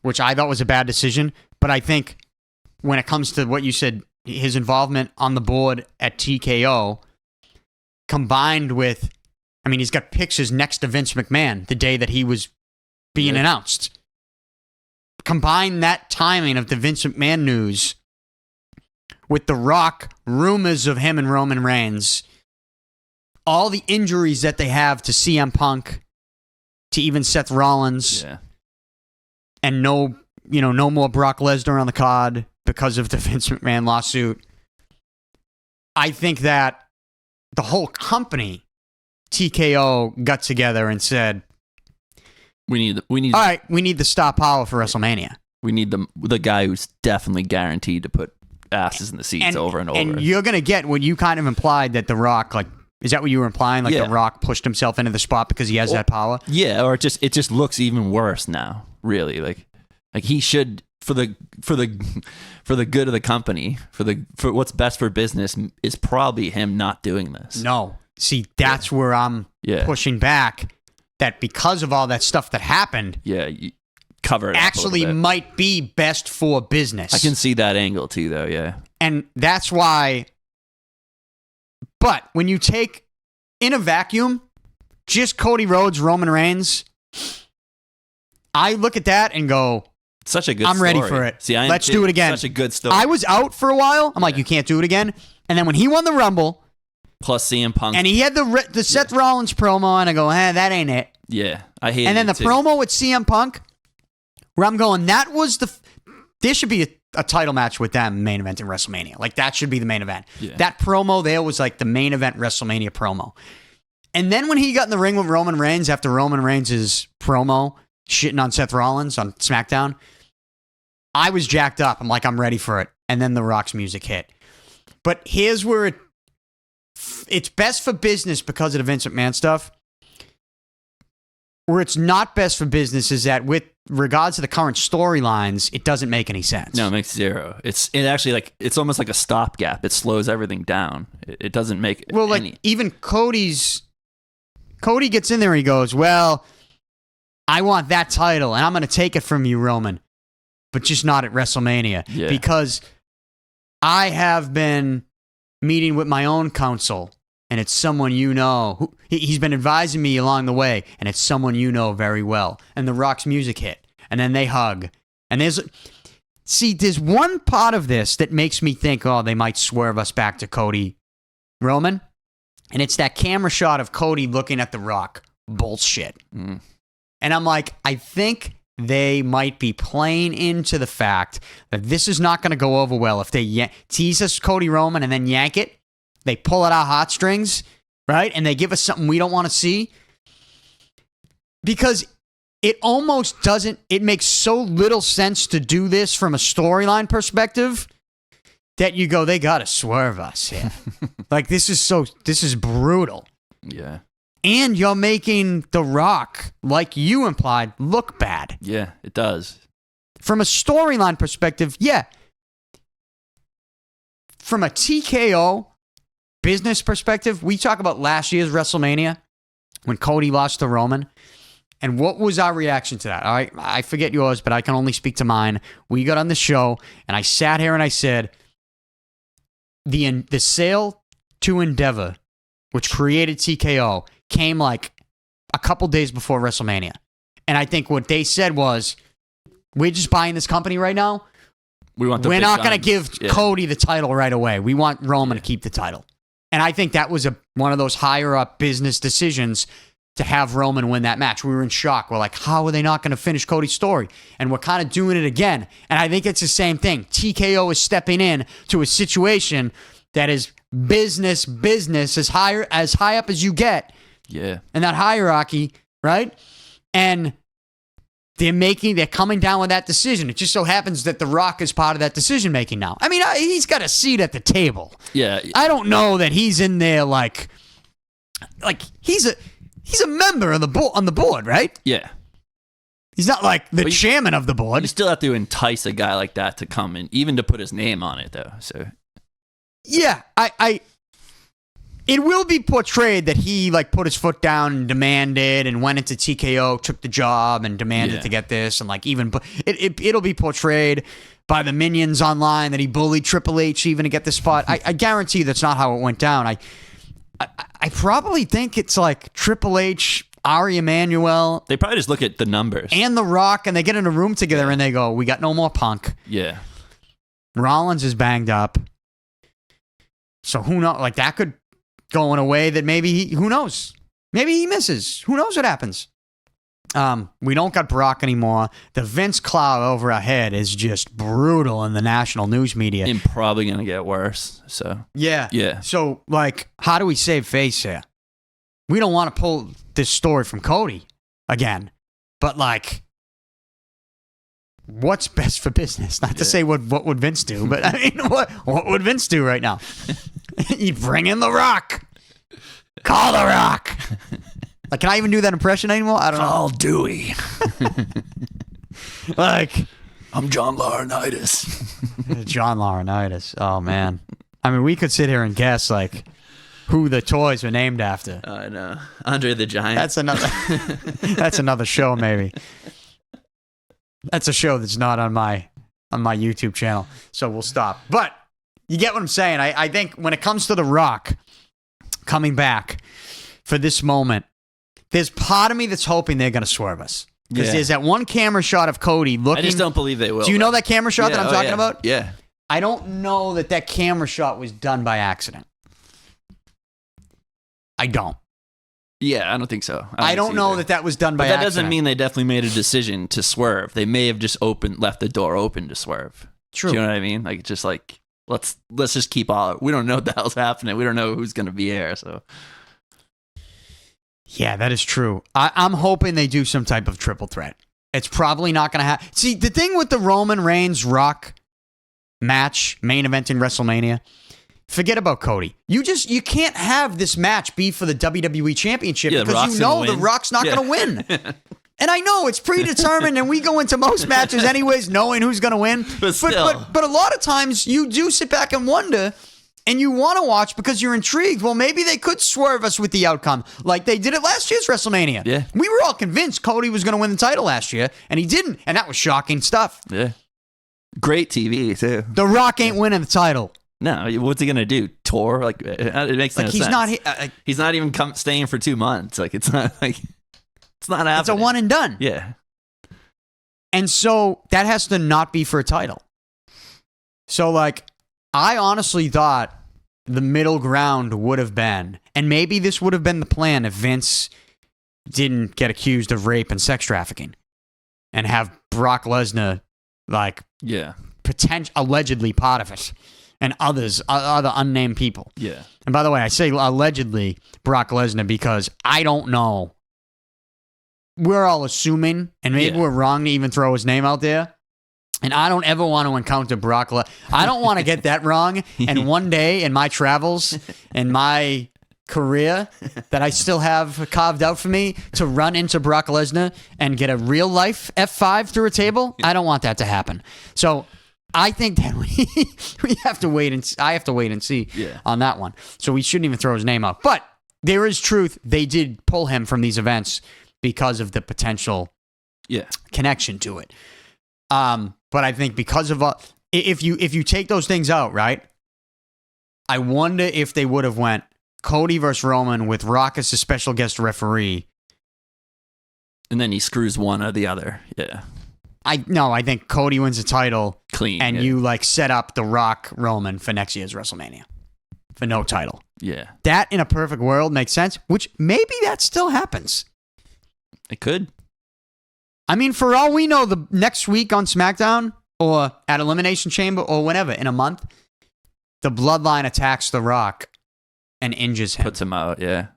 Speaker 1: which I thought was a bad decision. But I think when it comes to what you said, his involvement on the board at TKO, combined with, he's got pictures next to Vince McMahon the day that he was being announced. Combine that timing of the Vince McMahon news with The Rock rumors of him and Roman Reigns, all the injuries that they have to CM Punk, to even Seth Rollins, and no more Brock Lesnar on the card because of the Vince McMahon lawsuit. I think that the whole company, TKO, got together and said,
Speaker 2: We need.
Speaker 1: All right, we need the star power for WrestleMania.
Speaker 2: We need the guy who's definitely guaranteed to put asses in the seats over and over.
Speaker 1: And you're gonna get what you kind of implied, that The Rock, like, is that what you were implying? Like, The Rock pushed himself into the spot because he has that power?
Speaker 2: Yeah, or it just looks even worse now. Really, like he should, for the good of the company, for what's best for business, is probably him not doing this.
Speaker 1: No, see, that's where I'm pushing back. That because of all that stuff that happened,
Speaker 2: you cover it
Speaker 1: actually
Speaker 2: up a
Speaker 1: might be best for business.
Speaker 2: I can see that angle too, though. Yeah,
Speaker 1: and that's why. But when you take, in a vacuum, just Cody Rhodes, Roman Reigns, I look at that and go,
Speaker 2: such a good
Speaker 1: I'm
Speaker 2: story.
Speaker 1: ready for it.
Speaker 2: See,
Speaker 1: let's do it again.
Speaker 2: Such a good story.
Speaker 1: I was out for a while. I'm like, you can't do it again. And then when he won the Rumble,
Speaker 2: Plus CM Punk.
Speaker 1: And he had the Seth Rollins promo, and I go, that ain't it.
Speaker 2: Yeah, I hate it.
Speaker 1: And then the
Speaker 2: too.
Speaker 1: promo with CM Punk, where I'm going, there should be a title match with them main event in WrestleMania. Like, that should be the main event.
Speaker 2: Yeah.
Speaker 1: That promo there was like the main event WrestleMania promo. And then when he got in the ring with Roman Reigns after Roman Reigns' promo, shitting on Seth Rollins on SmackDown, I was jacked up. I'm like, I'm ready for it. And then The Rock's music hit. But here's where it's best for business because of the Vince McMahon stuff. Where it's not best for business is that with regards to the current storylines, it doesn't make any sense.
Speaker 2: No, it makes zero. It actually like it's almost like a stopgap. It slows everything down. It doesn't make
Speaker 1: even Cody gets in there and he goes, well, I want that title and I'm going to take it from you, Roman, but just not at WrestleMania because I have been meeting with my own counsel. And it's someone you know. He's been advising me along the way, and it's someone you know very well. And The Rock's music hit, and then they hug. And there's one part of this that makes me think, they might swerve us back to Cody Roman. And it's that camera shot of Cody looking at The Rock. Bullshit. And I'm like, I think they might be playing into the fact that this is not going to go over well if they tease us Cody Roman and then yank it. They pull at our heartstrings, right? And they give us something we don't want to see. Because it almost doesn't, it makes so little sense to do this from a storyline perspective that you go, they got to swerve us here. Like, this is brutal.
Speaker 2: Yeah.
Speaker 1: And you're making The Rock, like you implied, look bad.
Speaker 2: Yeah, it does.
Speaker 1: From a storyline perspective, yeah. From a TKO business perspective, we talk about last year's WrestleMania when Cody lost to Roman. And what was our reaction to that? All right, I forget yours, but I can only speak to mine. We got on the show, and I sat here and I said, the sale to Endeavor, which created TKO, came like a couple days before WrestleMania. And I think what they said was, we're just buying this company right now. We're not going to give Cody the title right away. We want Roman to keep the title. And I think that was one of those higher up business decisions to have Roman win that match. We were in shock. We're like, how are they not going to finish Cody's story? And we're kind of doing it again. And I think it's the same thing. TKO is stepping in to a situation that is business as high up as you get.
Speaker 2: Yeah.
Speaker 1: In that hierarchy, right? And they're coming down with that decision. It just so happens that The Rock is part of that decision making now. I mean, he's got a seat at the table.
Speaker 2: Yeah.
Speaker 1: I don't know that he's in there like he's a member of on the board, right?
Speaker 2: Yeah.
Speaker 1: He's not like the chairman of the board.
Speaker 2: You still have to entice a guy like that to come in, even to put his name on it, though. So.
Speaker 1: Yeah, it will be portrayed that he like put his foot down and demanded and went into TKO, took the job and demanded to get this, and like it'll be portrayed by the minions online that he bullied Triple H even to get this spot. I guarantee that's not how it went down. I probably think it's like Triple H, Ari Emanuel.
Speaker 2: They probably just look at the numbers
Speaker 1: and The Rock, and they get in a room together and they go, "We got no more Punk."
Speaker 2: Yeah,
Speaker 1: Rollins is banged up, so who knows? Like that could go in a way that maybe who knows? Maybe he misses. Who knows what happens? We don't got Brock anymore. The Vince cloud over our head is just brutal in the national news media.
Speaker 2: And probably going to get worse. So
Speaker 1: yeah. So like, how do we save face here? We don't want to pull this story from Cody again, but like, what's best for business? Not to say what would Vince do, but I mean, what would Vince do right now? He'd bring in The Rock. Call The Rock. Like, can I even do that impression anymore? I don't know.
Speaker 2: Call Dewey.
Speaker 1: Like,
Speaker 2: I'm John Laurinaitis.
Speaker 1: John Laurinaitis. Oh, man. I mean, we could sit here and guess, like, who the toys were named after.
Speaker 2: I know. Andre the Giant.
Speaker 1: That's another show, maybe. That's a show that's not on my YouTube channel, so we'll stop. But you get what I'm saying. I think when it comes to The Rock coming back for this moment, there's part of me that's hoping they're going to swerve us. Because there's that one camera shot of Cody looking.
Speaker 2: I just don't believe they will.
Speaker 1: Do you know that camera shot that I'm talking about?
Speaker 2: Yeah.
Speaker 1: I don't know that camera shot was done by accident. I don't.
Speaker 2: Yeah, I don't think so.
Speaker 1: I don't know that was done by
Speaker 2: But that
Speaker 1: accident.
Speaker 2: doesn't mean they definitely made a decision to swerve. They may have just left the door open to swerve.
Speaker 1: True.
Speaker 2: Do you know what I mean? Like, just like, let's just keep all. We don't know what the hell's happening. We don't know who's going to be here. So,
Speaker 1: yeah, that is true. I'm hoping they do some type of triple threat. It's probably not going to happen. See, the thing with the Roman Reigns Rock match, main event in WrestleMania, forget about Cody. You can't have this match be for the WWE Championship because
Speaker 2: Rock's
Speaker 1: you know
Speaker 2: gonna
Speaker 1: the
Speaker 2: win.
Speaker 1: Rock's not going to win. And I know it's predetermined, and we go into most matches anyways knowing who's going to win.
Speaker 2: But still.
Speaker 1: But a lot of times you do sit back and wonder, and you want to watch because you're intrigued. Well, maybe they could swerve us with the outcome like they did at last year's WrestleMania.
Speaker 2: Yeah.
Speaker 1: We were all convinced Cody was going to win the title last year, and he didn't, and that was shocking stuff.
Speaker 2: yeah. Great TV, too.
Speaker 1: The Rock ain't winning the title.
Speaker 2: No, what's he going to do? Tour? Like, it makes no
Speaker 1: Like, he's
Speaker 2: sense.
Speaker 1: not...
Speaker 2: He's not even staying for 2 months. Like, it's not like... It's not happening.
Speaker 1: It's a one and done.
Speaker 2: Yeah.
Speaker 1: And so that has to not be for a title. So, like, I honestly thought the middle ground would have been, and maybe this would have been the plan if Vince didn't get accused of rape and sex trafficking and have Brock Lesnar, like,
Speaker 2: Yeah.
Speaker 1: allegedly part of it, and other unnamed people.
Speaker 2: Yeah.
Speaker 1: And by the way, I say allegedly Brock Lesnar because I don't know. We're all assuming, and maybe
Speaker 2: Yeah.
Speaker 1: we're wrong to even throw his name out there. And I don't ever want to encounter Brock Lesnar. I don't want to get that wrong. And one day in my travels, in my career that I still have carved out for me, to run into Brock Lesnar and get a real life F5 through a table, I don't want that to happen. So I think that we have to wait and I have to wait and see on that one. So we shouldn't even throw his name out. But there is truth. They did pull him from these events because of the potential connection to it. But I think because of if you take those things out, right? I wonder if they would have went Cody versus Roman with Rock as a special guest referee.
Speaker 2: And then he screws one or the other. Yeah.
Speaker 1: I think Cody wins the title
Speaker 2: Clean.
Speaker 1: and you like set up the Rock Roman for next year's WrestleMania for no title.
Speaker 2: Yeah.
Speaker 1: That in a perfect world makes sense, which maybe that still happens.
Speaker 2: It could.
Speaker 1: I mean, for all we know, the next week on SmackDown or at Elimination Chamber or whenever, in a month, the Bloodline attacks The Rock and injures him.
Speaker 2: Puts him out, yeah.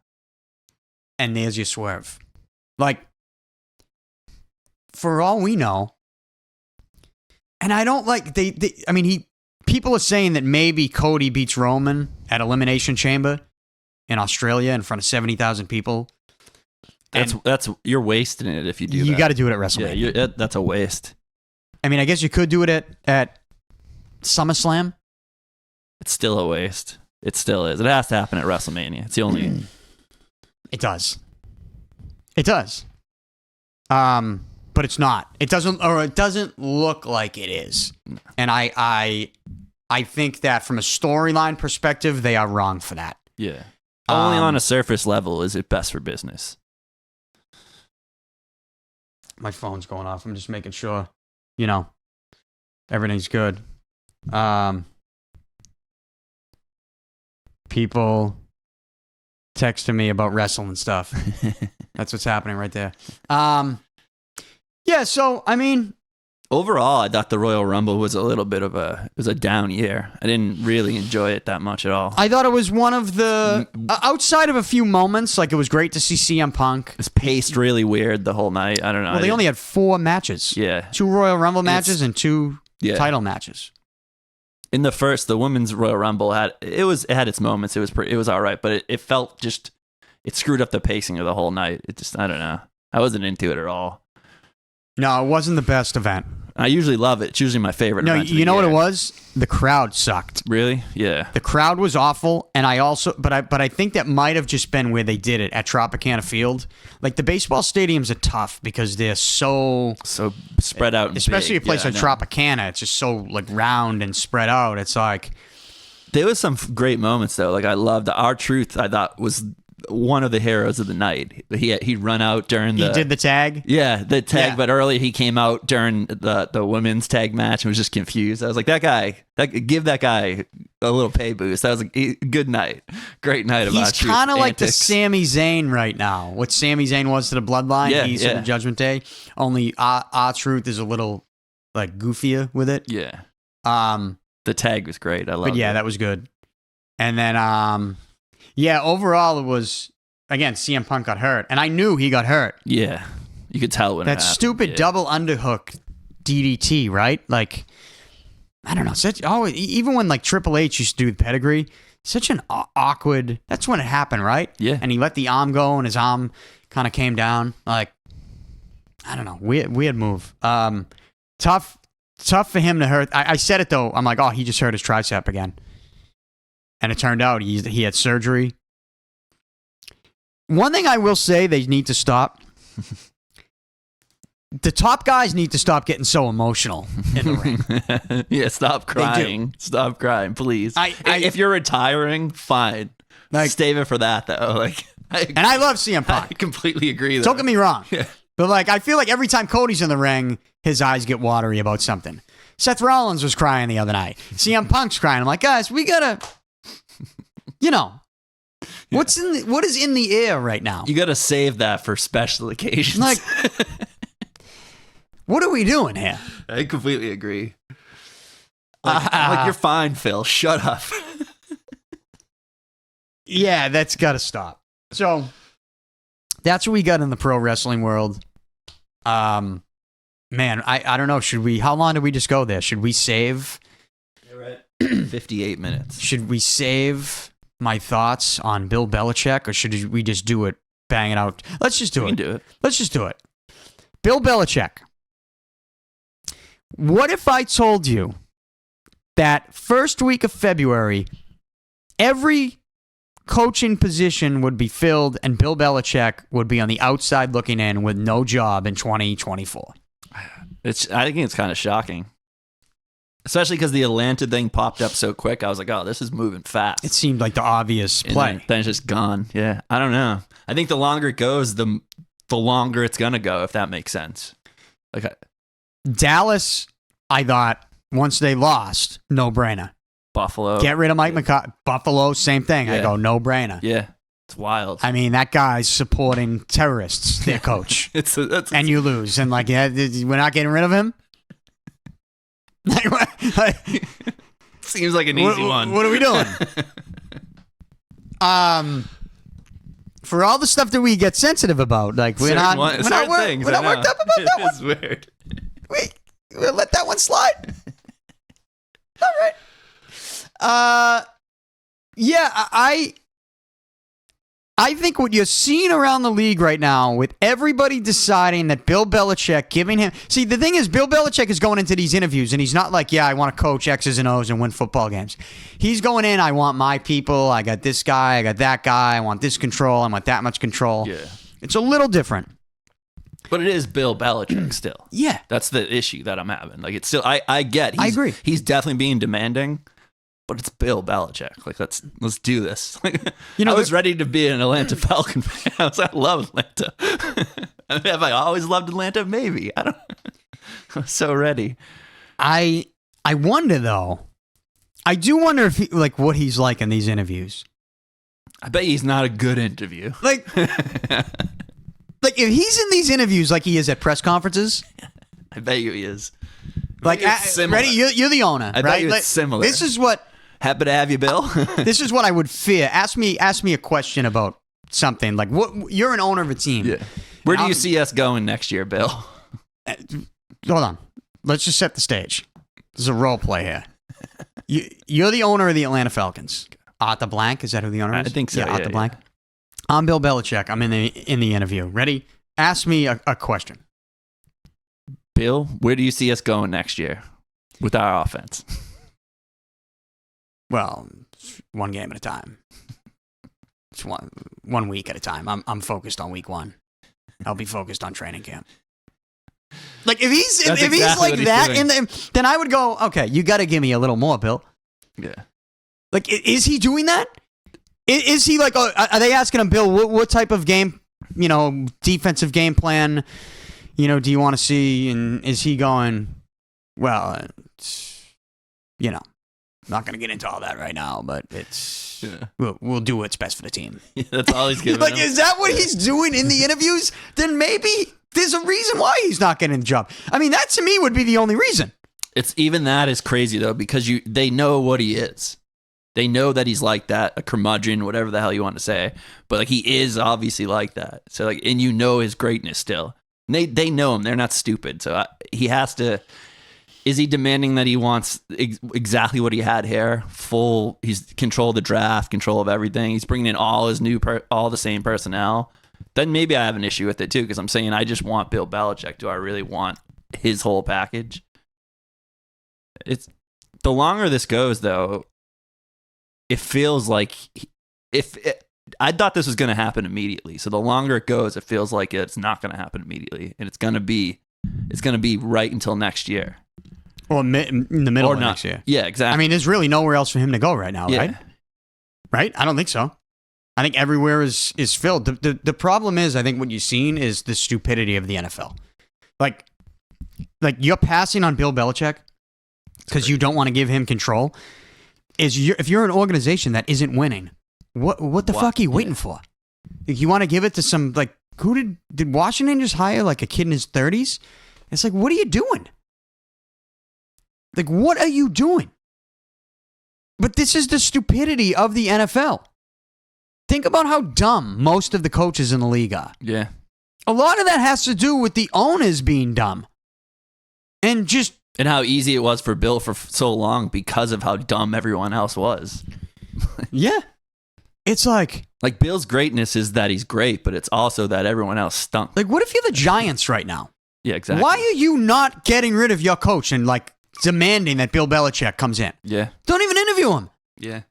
Speaker 1: And there's your swerve. Like, for all we know, and I don't like, people are saying that maybe Cody beats Roman at Elimination Chamber in Australia in front of 70,000 people.
Speaker 2: That's you're wasting it if you do that.
Speaker 1: You got to do it at WrestleMania.
Speaker 2: Yeah, that's a waste.
Speaker 1: I mean, I guess you could do it at SummerSlam.
Speaker 2: It's still a waste. It still is. It has to happen at WrestleMania. It's the only.
Speaker 1: It does. It does. But it's not. It doesn't look like it is. And I think that from a storyline perspective, they are wrong for that.
Speaker 2: Yeah. Only on a surface level is it best for business.
Speaker 1: My phone's going off. I'm just making sure, everything's good. People texting me about wrestling stuff. That's what's happening right there. Yeah, so, I mean...
Speaker 2: Overall, I thought the Royal Rumble was a little bit of a down year. I didn't really enjoy it that much at all.
Speaker 1: I thought it was one of the... outside of a few moments, like it was great to see CM Punk.
Speaker 2: It's paced really weird the whole night. I don't know.
Speaker 1: Well, they only had 4 matches.
Speaker 2: Yeah.
Speaker 1: 2 Royal Rumble matches and 2 title matches.
Speaker 2: In the women's Royal Rumble had its moments. It was all right, but it felt just it screwed up the pacing of the whole night. It just I don't know. I wasn't into it at all. No,
Speaker 1: it wasn't the best event.
Speaker 2: I usually love it. It's usually my favorite.
Speaker 1: No,
Speaker 2: event
Speaker 1: you know what it was? The crowd sucked.
Speaker 2: Really? Yeah.
Speaker 1: The crowd was awful, and I think that might have just been where they did it at Tropicana Field. Like the baseball stadiums are tough because they're so
Speaker 2: spread out, and
Speaker 1: especially
Speaker 2: big.
Speaker 1: a place like Tropicana. It's just so like round and spread out. It's like
Speaker 2: there was some great moments though. Like I loved R-Truth. I thought was one of the heroes of the night. He'd run out during
Speaker 1: He did the tag?
Speaker 2: Yeah, the tag,
Speaker 1: Yeah.
Speaker 2: but earlier he came out during the women's tag match and was just confused. I was like, give that guy a little pay boost. That was a good night. Great night of
Speaker 1: He's kind of like the
Speaker 2: antics.
Speaker 1: Sami Zayn right now. What Sami Zayn was to the Bloodline,
Speaker 2: Yeah,
Speaker 1: he's
Speaker 2: yeah.
Speaker 1: to the Judgment Day. Only R-Truth is a little like goofier with it.
Speaker 2: Yeah.
Speaker 1: Um,
Speaker 2: The tag was great. I love it.
Speaker 1: but yeah, that was good. And then, yeah, overall it was, again, CM Punk got hurt. And I knew he got hurt.
Speaker 2: Yeah. You could tell when it
Speaker 1: That
Speaker 2: happened.
Speaker 1: stupid
Speaker 2: Yeah.
Speaker 1: double underhook DDT, right? Like, I don't know. Even when like Triple H used to do the pedigree, such an awkward. That's when it happened, right?
Speaker 2: Yeah.
Speaker 1: And he let the arm go, and his arm kind of came down. Like, I don't know, weird move. Tough for him to hurt. I said it though. I'm like, oh, he just hurt his tricep again, and it turned out he had surgery. One thing I will say, they need to stop. The top guys need to stop getting so emotional in the ring.
Speaker 2: Yeah, stop crying. Stop crying, please. If you're retiring, fine.
Speaker 1: Like,
Speaker 2: Save it for that, though. Like,
Speaker 1: and I love CM
Speaker 2: I
Speaker 1: Punk.
Speaker 2: completely agree. Though.
Speaker 1: Don't get me wrong.
Speaker 2: Yeah.
Speaker 1: But like, I feel like every time Cody's in the ring, his eyes get watery about something. Seth Rollins was crying the other night. CM Punk's crying. I'm like, guys, we gotta, what is in the air right now?
Speaker 2: You got to save that for special occasions.
Speaker 1: Like, what are we doing here?
Speaker 2: I completely agree. Like, you're fine, Phil. Shut up.
Speaker 1: Yeah, that's got to stop. So that's what we got in the pro wrestling world. Man, I don't know. How long did we just go there? Should we save?
Speaker 2: You're right. 58 minutes.
Speaker 1: Should we save my thoughts on Bill Belichick, or should we just do it, bang it out? Let's just do
Speaker 2: We
Speaker 1: it.
Speaker 2: can do it.
Speaker 1: Let's just do it. Bill Belichick. What if I told you that first week of February, every coaching position would be filled and Bill Belichick would be on the outside looking in with no job in 2024?
Speaker 2: I think it's kind of shocking. Especially because the Atlanta thing popped up so quick. I was like, oh, this is moving fast.
Speaker 1: It seemed like the obvious
Speaker 2: And
Speaker 1: play.
Speaker 2: then it's just gone. Yeah. I don't know. I think the longer it goes, the longer it's going to go, if that makes sense. Like,
Speaker 1: Dallas, I thought, once they lost, no brainer.
Speaker 2: Buffalo.
Speaker 1: Get rid of Mike McCarthy. Buffalo, same thing. I
Speaker 2: Yeah.
Speaker 1: go, no brainer.
Speaker 2: Yeah. It's wild.
Speaker 1: I mean, that guy's supporting terrorists, their coach.
Speaker 2: It's
Speaker 1: And you lose. And like, yeah, we're not getting rid of him?
Speaker 2: seems like an easy one.
Speaker 1: What are we doing? For all the stuff that we get sensitive about, like we're not worked up about that one.
Speaker 2: It's weird.
Speaker 1: We'll let that one slide. All right. Yeah, I think what you're seeing around the league right now, with everybody deciding that Bill Belichick giving him... See, the thing is, Bill Belichick is going into these interviews, and he's not like, yeah, I want to coach X's and O's and win football games. He's going in, I want my people, I got this guy, I got that guy, I want this control, I want that much control.
Speaker 2: Yeah.
Speaker 1: It's a little different.
Speaker 2: But it is Bill Belichick still.
Speaker 1: Yeah.
Speaker 2: That's the issue that I'm having. Like, it's still... I get...
Speaker 1: I agree.
Speaker 2: He's definitely being demanding, but it's Bill Belichick. Like, let's do this.
Speaker 1: You know,
Speaker 2: I was ready to be an Atlanta Falcon fan. I love Atlanta. Have I always loved Atlanta? Maybe. I don't. I'm so ready.
Speaker 1: I wonder, though. I do wonder if what he's like in these interviews.
Speaker 2: I bet he's not a good interview.
Speaker 1: Like if he's in these interviews like he is at press conferences.
Speaker 2: I bet you he is.
Speaker 1: Like, ready? You're the owner,
Speaker 2: I
Speaker 1: right?
Speaker 2: bet you it's similar.
Speaker 1: This is what.
Speaker 2: Happy to have you, Bill.
Speaker 1: This is what I would fear. Ask me a question about something. Like, what? You're an owner of a team.
Speaker 2: Yeah. Where do you see us going next year, Bill?
Speaker 1: Hold on. Let's just set the stage. There's a role play here. You're the owner of the Atlanta Falcons. Arthur Blank, is that who the owner is?
Speaker 2: I think so.
Speaker 1: Yeah, Arthur Blank. I'm Bill Belichick. I'm in the interview. Ready? Ask me a question.
Speaker 2: Bill, where do you see us going next year with our offense?
Speaker 1: Well, one game at a time. It's one week at a time. I'm focused on week one. I'll be focused on training camp. Like if he's like that, then I would go, okay, you got to give me a little more, Bill.
Speaker 2: Yeah.
Speaker 1: Like, is he doing that? Is he like? Are they asking him, Bill? What type of game? Defensive game plan. Do you want to see? And is he going? Well, I'm not going to get into all that right now, but it's we'll do what's best for the team.
Speaker 2: Yeah, that's all he's giving.
Speaker 1: Like, is that what he's doing in the interviews? Then maybe there's a reason why he's not getting the job. I mean, that to me would be the only reason.
Speaker 2: It's even that is crazy though, because they know what he is. They know that he's like that, a curmudgeon, whatever the hell you want to say. But like he is obviously like that. So like, and his greatness still. And they know him. They're not stupid. So he has to. Is he demanding that he wants exactly what he had here? He's control of the draft, control of everything. He's bringing in all his all the same personnel. Then maybe I have an issue with it too, because I'm saying I just want Bill Belichick. Do I really want his whole package? It's the longer this goes, though, it feels like I thought this was going to happen immediately. So the longer it goes, it feels like it's not going to happen immediately, and it's going to be right until next year.
Speaker 1: Well, in the middle of next year.
Speaker 2: Yeah, exactly.
Speaker 1: I mean, there's really nowhere else for him to go right now, right? Right? I don't think so. I think everywhere is filled. The problem is, I think what you've seen is the stupidity of the NFL. Like you're passing on Bill Belichick because you don't want to give him control. If you're an organization that isn't winning, what the fuck are you waiting for? Like, you want to give it to some, like, who did Washington just hire, like, a kid in his 30s? It's like, what are you doing? Like, what are you doing? But this is the stupidity of the NFL. Think about how dumb most of the coaches in the league are.
Speaker 2: Yeah.
Speaker 1: A lot of that has to do with the owners being dumb. And
Speaker 2: how easy it was for Bill for so long because of how dumb everyone else was.
Speaker 1: Yeah. It's like
Speaker 2: Bill's greatness is that he's great, but it's also that everyone else stunk.
Speaker 1: Like, what if you're the Giants right now?
Speaker 2: Yeah, exactly.
Speaker 1: Why are you not getting rid of your coach and, like, demanding that Bill Belichick comes in?
Speaker 2: Yeah.
Speaker 1: Don't even interview him.
Speaker 2: Yeah.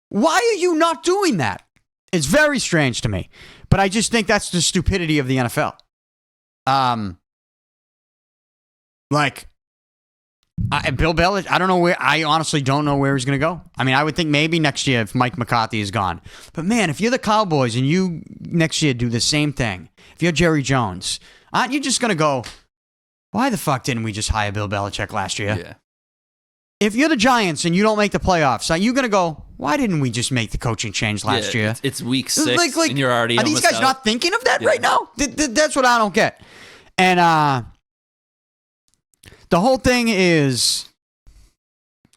Speaker 1: Why are you not doing that? It's very strange to me. But I just think that's the stupidity of the NFL. Bill Belichick, I don't know where. I honestly don't know where he's going to go. I mean, I would think maybe next year if Mike McCarthy is gone. But man, if you're the Cowboys and you next year do the same thing, if you're Jerry Jones, aren't you just going to go, why the fuck didn't we just hire Bill Belichick last year?
Speaker 2: Yeah.
Speaker 1: If you're the Giants and you don't make the playoffs, are you going to go, why didn't we just make the coaching change last year?
Speaker 2: It's week 6 and you're already
Speaker 1: Are these guys
Speaker 2: out.
Speaker 1: not thinking of that right now? That's what I don't get. And the whole thing is,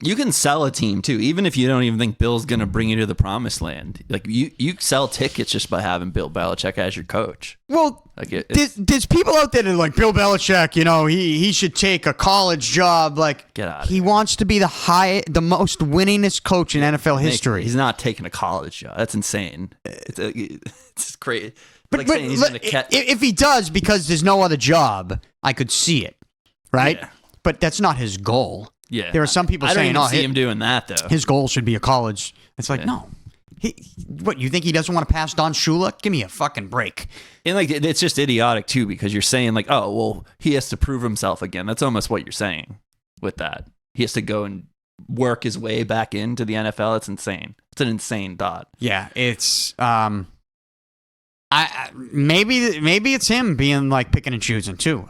Speaker 2: you can sell a team too, even if you don't even think Bill's going to bring you to the promised land. Like you sell tickets just by having Bill Belichick as your coach.
Speaker 1: Well, like there's people out there that are like, Bill Belichick, he should take a college job. Like,
Speaker 2: get out of
Speaker 1: he
Speaker 2: here.
Speaker 1: wants to be the most winningest coach in NFL history.
Speaker 2: He's not taking a college job. That's insane. It's crazy.
Speaker 1: But if he does, because there's no other job, I could see it, right?
Speaker 2: Yeah.
Speaker 1: But that's not his goal.
Speaker 2: Yeah,
Speaker 1: there are some people saying,
Speaker 2: I don't see him doing that though.
Speaker 1: His goal should be a college. It's like, no. What, you think he doesn't want to pass Don Shula? Give me a fucking break.
Speaker 2: And like, it's just idiotic too, because you're saying like, oh, well, he has to prove himself again. That's almost what you're saying with that. He has to go and work his way back into the NFL. It's insane. It's an insane thought.
Speaker 1: Yeah, it's maybe it's him being like picking and choosing too.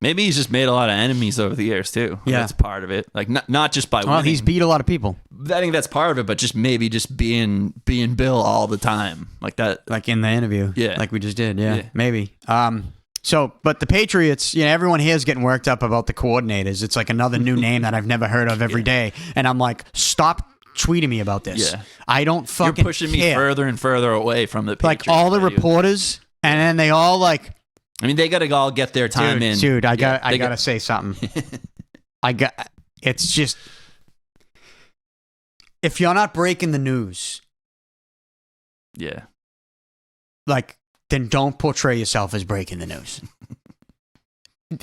Speaker 2: Maybe he's just made a lot of enemies over the years too.
Speaker 1: Yeah,
Speaker 2: that's part of it. Like not just by winning.
Speaker 1: He's beat a lot of people.
Speaker 2: I think that's part of it, but just maybe just being Bill all the time, like that.
Speaker 1: Like in the interview,
Speaker 2: yeah,
Speaker 1: like we just did. Yeah. Maybe. But the Patriots, everyone here is getting worked up about the coordinators. It's like another new name that I've never heard of every day, and I'm like, stop tweeting me about this.
Speaker 2: Yeah.
Speaker 1: I don't fucking
Speaker 2: You're pushing
Speaker 1: care.
Speaker 2: me further and further away from the Patriots.
Speaker 1: Like all the reporters, and then they all like.
Speaker 2: I mean, they got to all get their time in.
Speaker 1: Dude, I gotta say something. It's just, if you're not breaking the news,
Speaker 2: yeah,
Speaker 1: like, then don't portray yourself as breaking the news.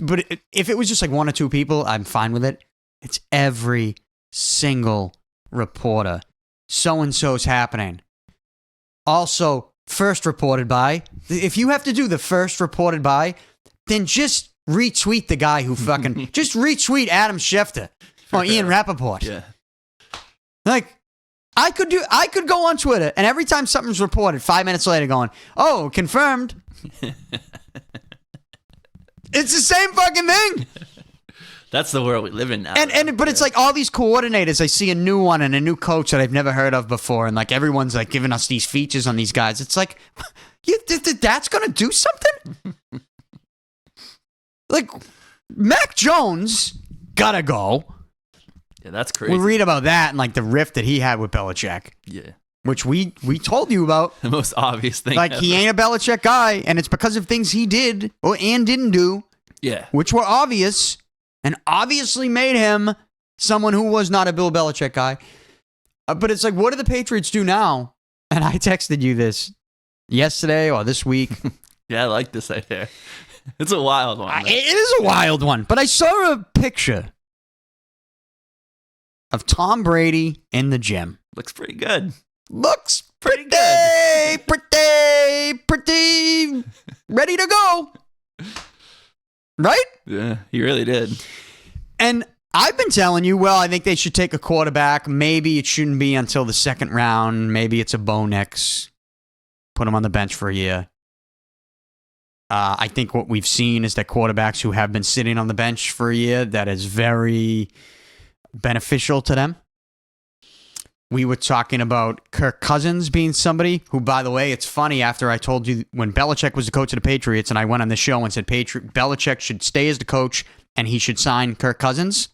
Speaker 1: But if it was just like one or two people, I'm fine with it. It's every single reporter. So-and-so's happening. Also, first reported by. If you have to do the first reported by, then just retweet the guy who fucking... just retweet Adam Schefter or Ian Rappaport.
Speaker 2: Yeah.
Speaker 1: Like, I could go on Twitter, and every time something's reported, 5 minutes later going, oh, confirmed. It's the same fucking thing.
Speaker 2: That's the world we live in now.
Speaker 1: But it's like all these coordinators, I see a new one and a new coach that I've never heard of before, and like everyone's like giving us these features on these guys. It's like, that's gonna do something? Like, Mac Jones gotta go.
Speaker 2: Yeah, that's crazy.
Speaker 1: We read about that and like the rift that he had with Belichick.
Speaker 2: Yeah.
Speaker 1: Which we told you about.
Speaker 2: The most obvious thing.
Speaker 1: Like,
Speaker 2: ever.
Speaker 1: he ain't a Belichick guy, and it's because of things he did and didn't do.
Speaker 2: Yeah.
Speaker 1: Which were obvious, and obviously made him someone who was not a Bill Belichick guy. But it's like, what do the Patriots do now? And I texted you this yesterday or this week.
Speaker 2: Yeah, I like this idea. It's a wild one.
Speaker 1: It is a wild one. But I saw a picture of Tom Brady in the gym.
Speaker 2: Looks pretty good.
Speaker 1: Looks
Speaker 2: Pretty good.
Speaker 1: pretty ready to go. Right?
Speaker 2: Yeah, he really did.
Speaker 1: And I've been telling you, well, I think they should take a quarterback. Maybe it shouldn't be until the second round. Maybe it's a Bo Nix. Put him on the bench for a year. I think what we've seen is that quarterbacks who have been sitting on the bench for a year, that is very beneficial to them. We were talking about Kirk Cousins being somebody who, by the way, it's funny, after I told you when Belichick was the coach of the Patriots and I went on the show and said Belichick should stay as the coach and he should sign Kirk Cousins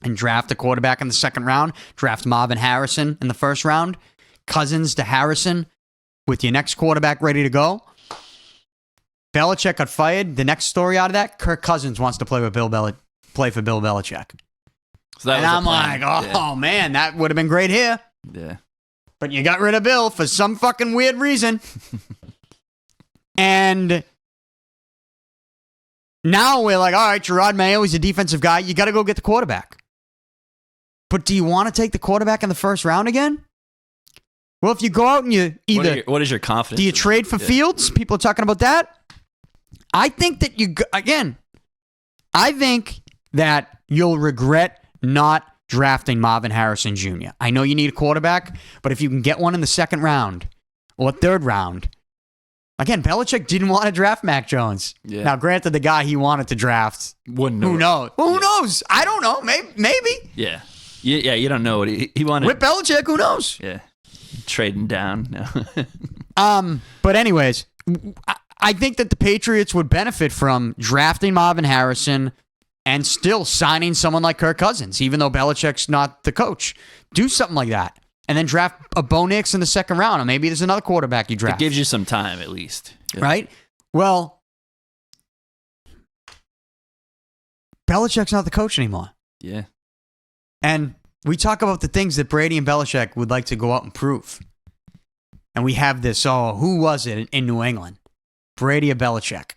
Speaker 1: and draft a quarterback in the second round, draft Marvin Harrison in the first round, Cousins to Harrison with your next quarterback ready to go. Belichick got fired. The next story out of that, Kirk Cousins wants to play for Bill Belichick.
Speaker 2: So that
Speaker 1: And
Speaker 2: was the
Speaker 1: I'm
Speaker 2: plan.
Speaker 1: like, oh, man, that would have been great here.
Speaker 2: Yeah.
Speaker 1: But you got rid of Bill for some fucking weird reason. And now we're like, all right, Gerard Mayo, he's a defensive guy. You got to go get the quarterback. But do you want to take the quarterback in the first round again? Well, if you go out and you either...
Speaker 2: What is your confidence?
Speaker 1: Do you trade for Fields? People are talking about that. I think that I think that you'll regret not drafting Marvin Harrison Jr. I know you need a quarterback, but if you can get one in the second round or third round, again, Belichick didn't want to draft Mac Jones.
Speaker 2: Yeah.
Speaker 1: Now, granted, the guy he wanted to draft,
Speaker 2: Wouldn't know.
Speaker 1: who knows? Who knows? I don't know. Maybe.
Speaker 2: Yeah. Yeah, you don't know what he wanted.
Speaker 1: With Belichick, who knows?
Speaker 2: Yeah. Trading down. No.
Speaker 1: But anyways, I think that the Patriots would benefit from drafting Marvin Harrison and still signing someone like Kirk Cousins, even though Belichick's not the coach. Do something like that. And then draft a Bo Nix in the second round, or maybe there's another quarterback you draft.
Speaker 2: It gives you some time, at least. Yeah.
Speaker 1: Right? Well, Belichick's not the coach anymore.
Speaker 2: Yeah.
Speaker 1: And we talk about the things that Brady and Belichick would like to go out and prove. And we have this, who was it in New England? Brady or Belichick?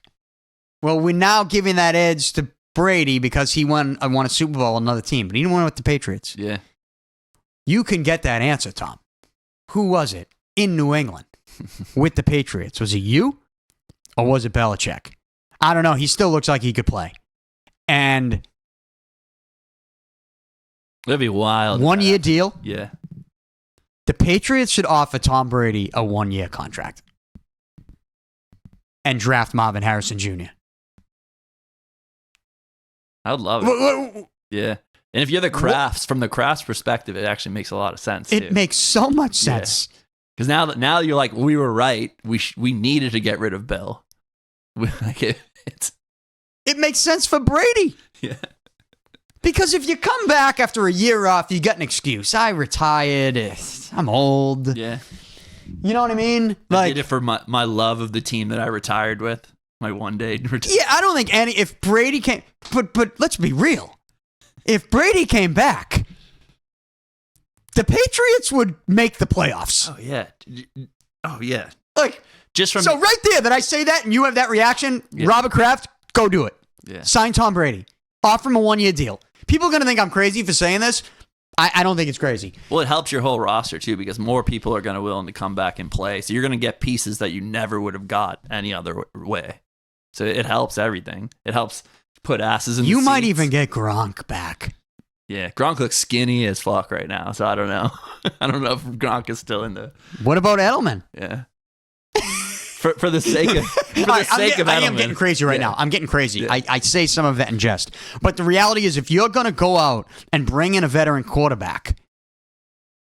Speaker 1: Well, we're now giving that edge to Brady because he won a Super Bowl on another team, but he didn't win it with the Patriots.
Speaker 2: Yeah.
Speaker 1: You can get that answer, Tom. Who was it in New England with the Patriots? Was it you or was it Belichick? I don't know. He still looks like he could play. And
Speaker 2: That'd be wild.
Speaker 1: 1 year deal.
Speaker 2: Yeah.
Speaker 1: The Patriots should offer Tom Brady a 1 year contract and draft Marvin Harrison Jr.
Speaker 2: I would love it. Yeah. And if you're from the Crafts perspective, it actually makes a lot of sense.
Speaker 1: It makes so much sense.
Speaker 2: Because now you're like, we were right. We needed to get rid of Bill. It
Speaker 1: makes sense for Brady.
Speaker 2: Yeah.
Speaker 1: Because if you come back after a year off, you got an excuse. I retired. I'm old.
Speaker 2: Yeah.
Speaker 1: You know what I mean?
Speaker 2: I did it for my love of the team that I retired with. My one day.
Speaker 1: Yeah, I don't think if Brady came, but let's be real. If Brady came back, the Patriots would make the playoffs.
Speaker 2: Oh yeah. Oh yeah.
Speaker 1: Like
Speaker 2: just from
Speaker 1: so right there that I say that and you have that reaction, yeah. Robert Kraft, go do it.
Speaker 2: Yeah.
Speaker 1: Sign Tom Brady. Offer him a 1 year deal. People are going to think I'm crazy for saying this. I don't think it's crazy.
Speaker 2: Well, it helps your whole roster, too, because more people are going to willing to come back and play. So you're going to get pieces that you never would have got any other way. So it helps everything. It helps put asses in the seats.
Speaker 1: You might even get Gronk back.
Speaker 2: Yeah, Gronk looks skinny as fuck right now, so I don't know. I don't know if Gronk is still in the.
Speaker 1: What about Edelman?
Speaker 2: Yeah. For the sake of Edelman.
Speaker 1: I am getting crazy right now. I'm getting crazy. Yeah. I say some of that in jest. But the reality is, if you're going to go out and bring in a veteran quarterback,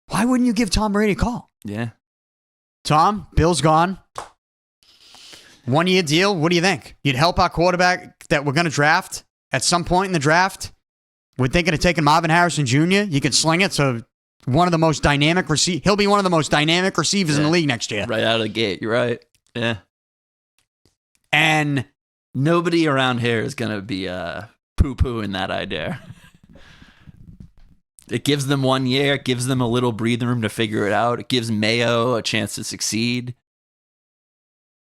Speaker 1: why wouldn't you give Tom Brady a call?
Speaker 2: Yeah.
Speaker 1: Tom, Bill's gone. 1-year deal. What do you think? You'd help our quarterback that we're going to draft at some point in the draft? We're thinking of taking Marvin Harrison Jr. You could sling it to one of the most dynamic receivers. He'll be one of the most dynamic receivers in the league next year.
Speaker 2: Right out of the gate. You're right. Yeah.
Speaker 1: And
Speaker 2: nobody around here is going to be poo-pooing that idea. It gives them 1 year. It gives them a little breathing room to figure it out. It gives Mayo a chance to succeed.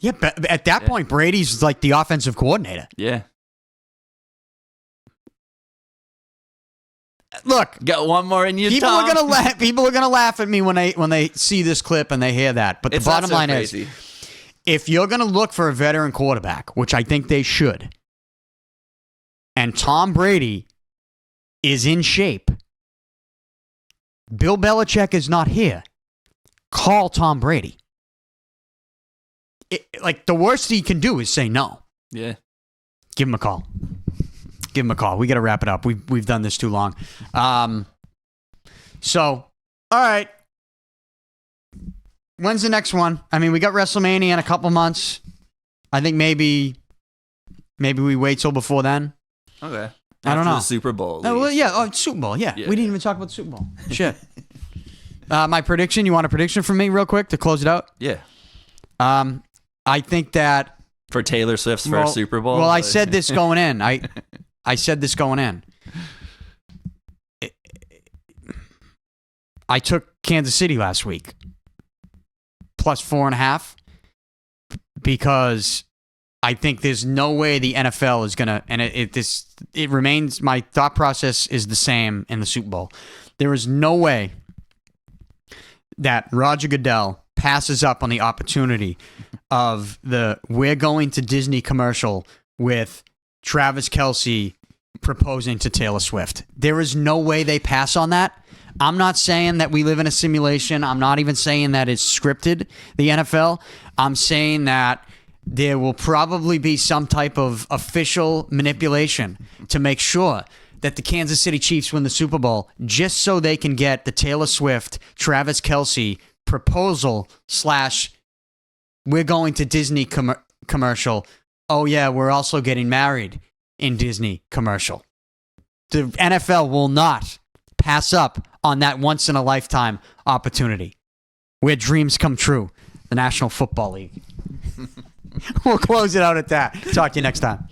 Speaker 1: Yeah, but at that point, Brady's like the offensive coordinator.
Speaker 2: Yeah.
Speaker 1: Look,
Speaker 2: got one more in you.
Speaker 1: People
Speaker 2: Tom.
Speaker 1: are gonna laugh at me when they see this clip and they hear that. But the bottom line is, if you're gonna look for a veteran quarterback, which I think they should, and Tom Brady is in shape, Bill Belichick is not here. Call Tom Brady. Like the worst he can do is say no.
Speaker 2: Yeah,
Speaker 1: give him a call. Give him a call. We got to wrap it up. We've done this too long. So, all right. When's the next one? I mean, we got WrestleMania in a couple months. I think maybe we wait till before then.
Speaker 2: Okay.
Speaker 1: I don't know.
Speaker 2: The Super Bowl.
Speaker 1: Oh, well, yeah. Oh, Super Bowl. Yeah. We didn't even talk about the Super Bowl. Shit. My prediction. You want a prediction from me real quick to close it out?
Speaker 2: Yeah.
Speaker 1: I think that
Speaker 2: for Taylor Swift's first Super Bowl.
Speaker 1: Well, I said this going in. I said this going in. I took Kansas City last week. Plus 4.5. Because I think there's no way the NFL is going to, and it remains, my thought process is the same in the Super Bowl. There is no way that Roger Goodell passes up on the opportunity of the "We're Going to Disney" commercial with Travis Kelce proposing to Taylor Swift. There is no way they pass on that. I'm not saying that we live in a simulation. I'm not even saying that it's scripted, the NFL. I'm saying that there will probably be some type of official manipulation to make sure that the Kansas City Chiefs win the Super Bowl just so they can get the Taylor Swift, Travis Kelce proposal / "We're going to Disney" commercial. Oh, yeah, we're also getting married in Disney commercial. The NFL will not pass up on that once-in-a-lifetime opportunity where dreams come true. The National Football League. We'll close it out at that. Talk to you next time.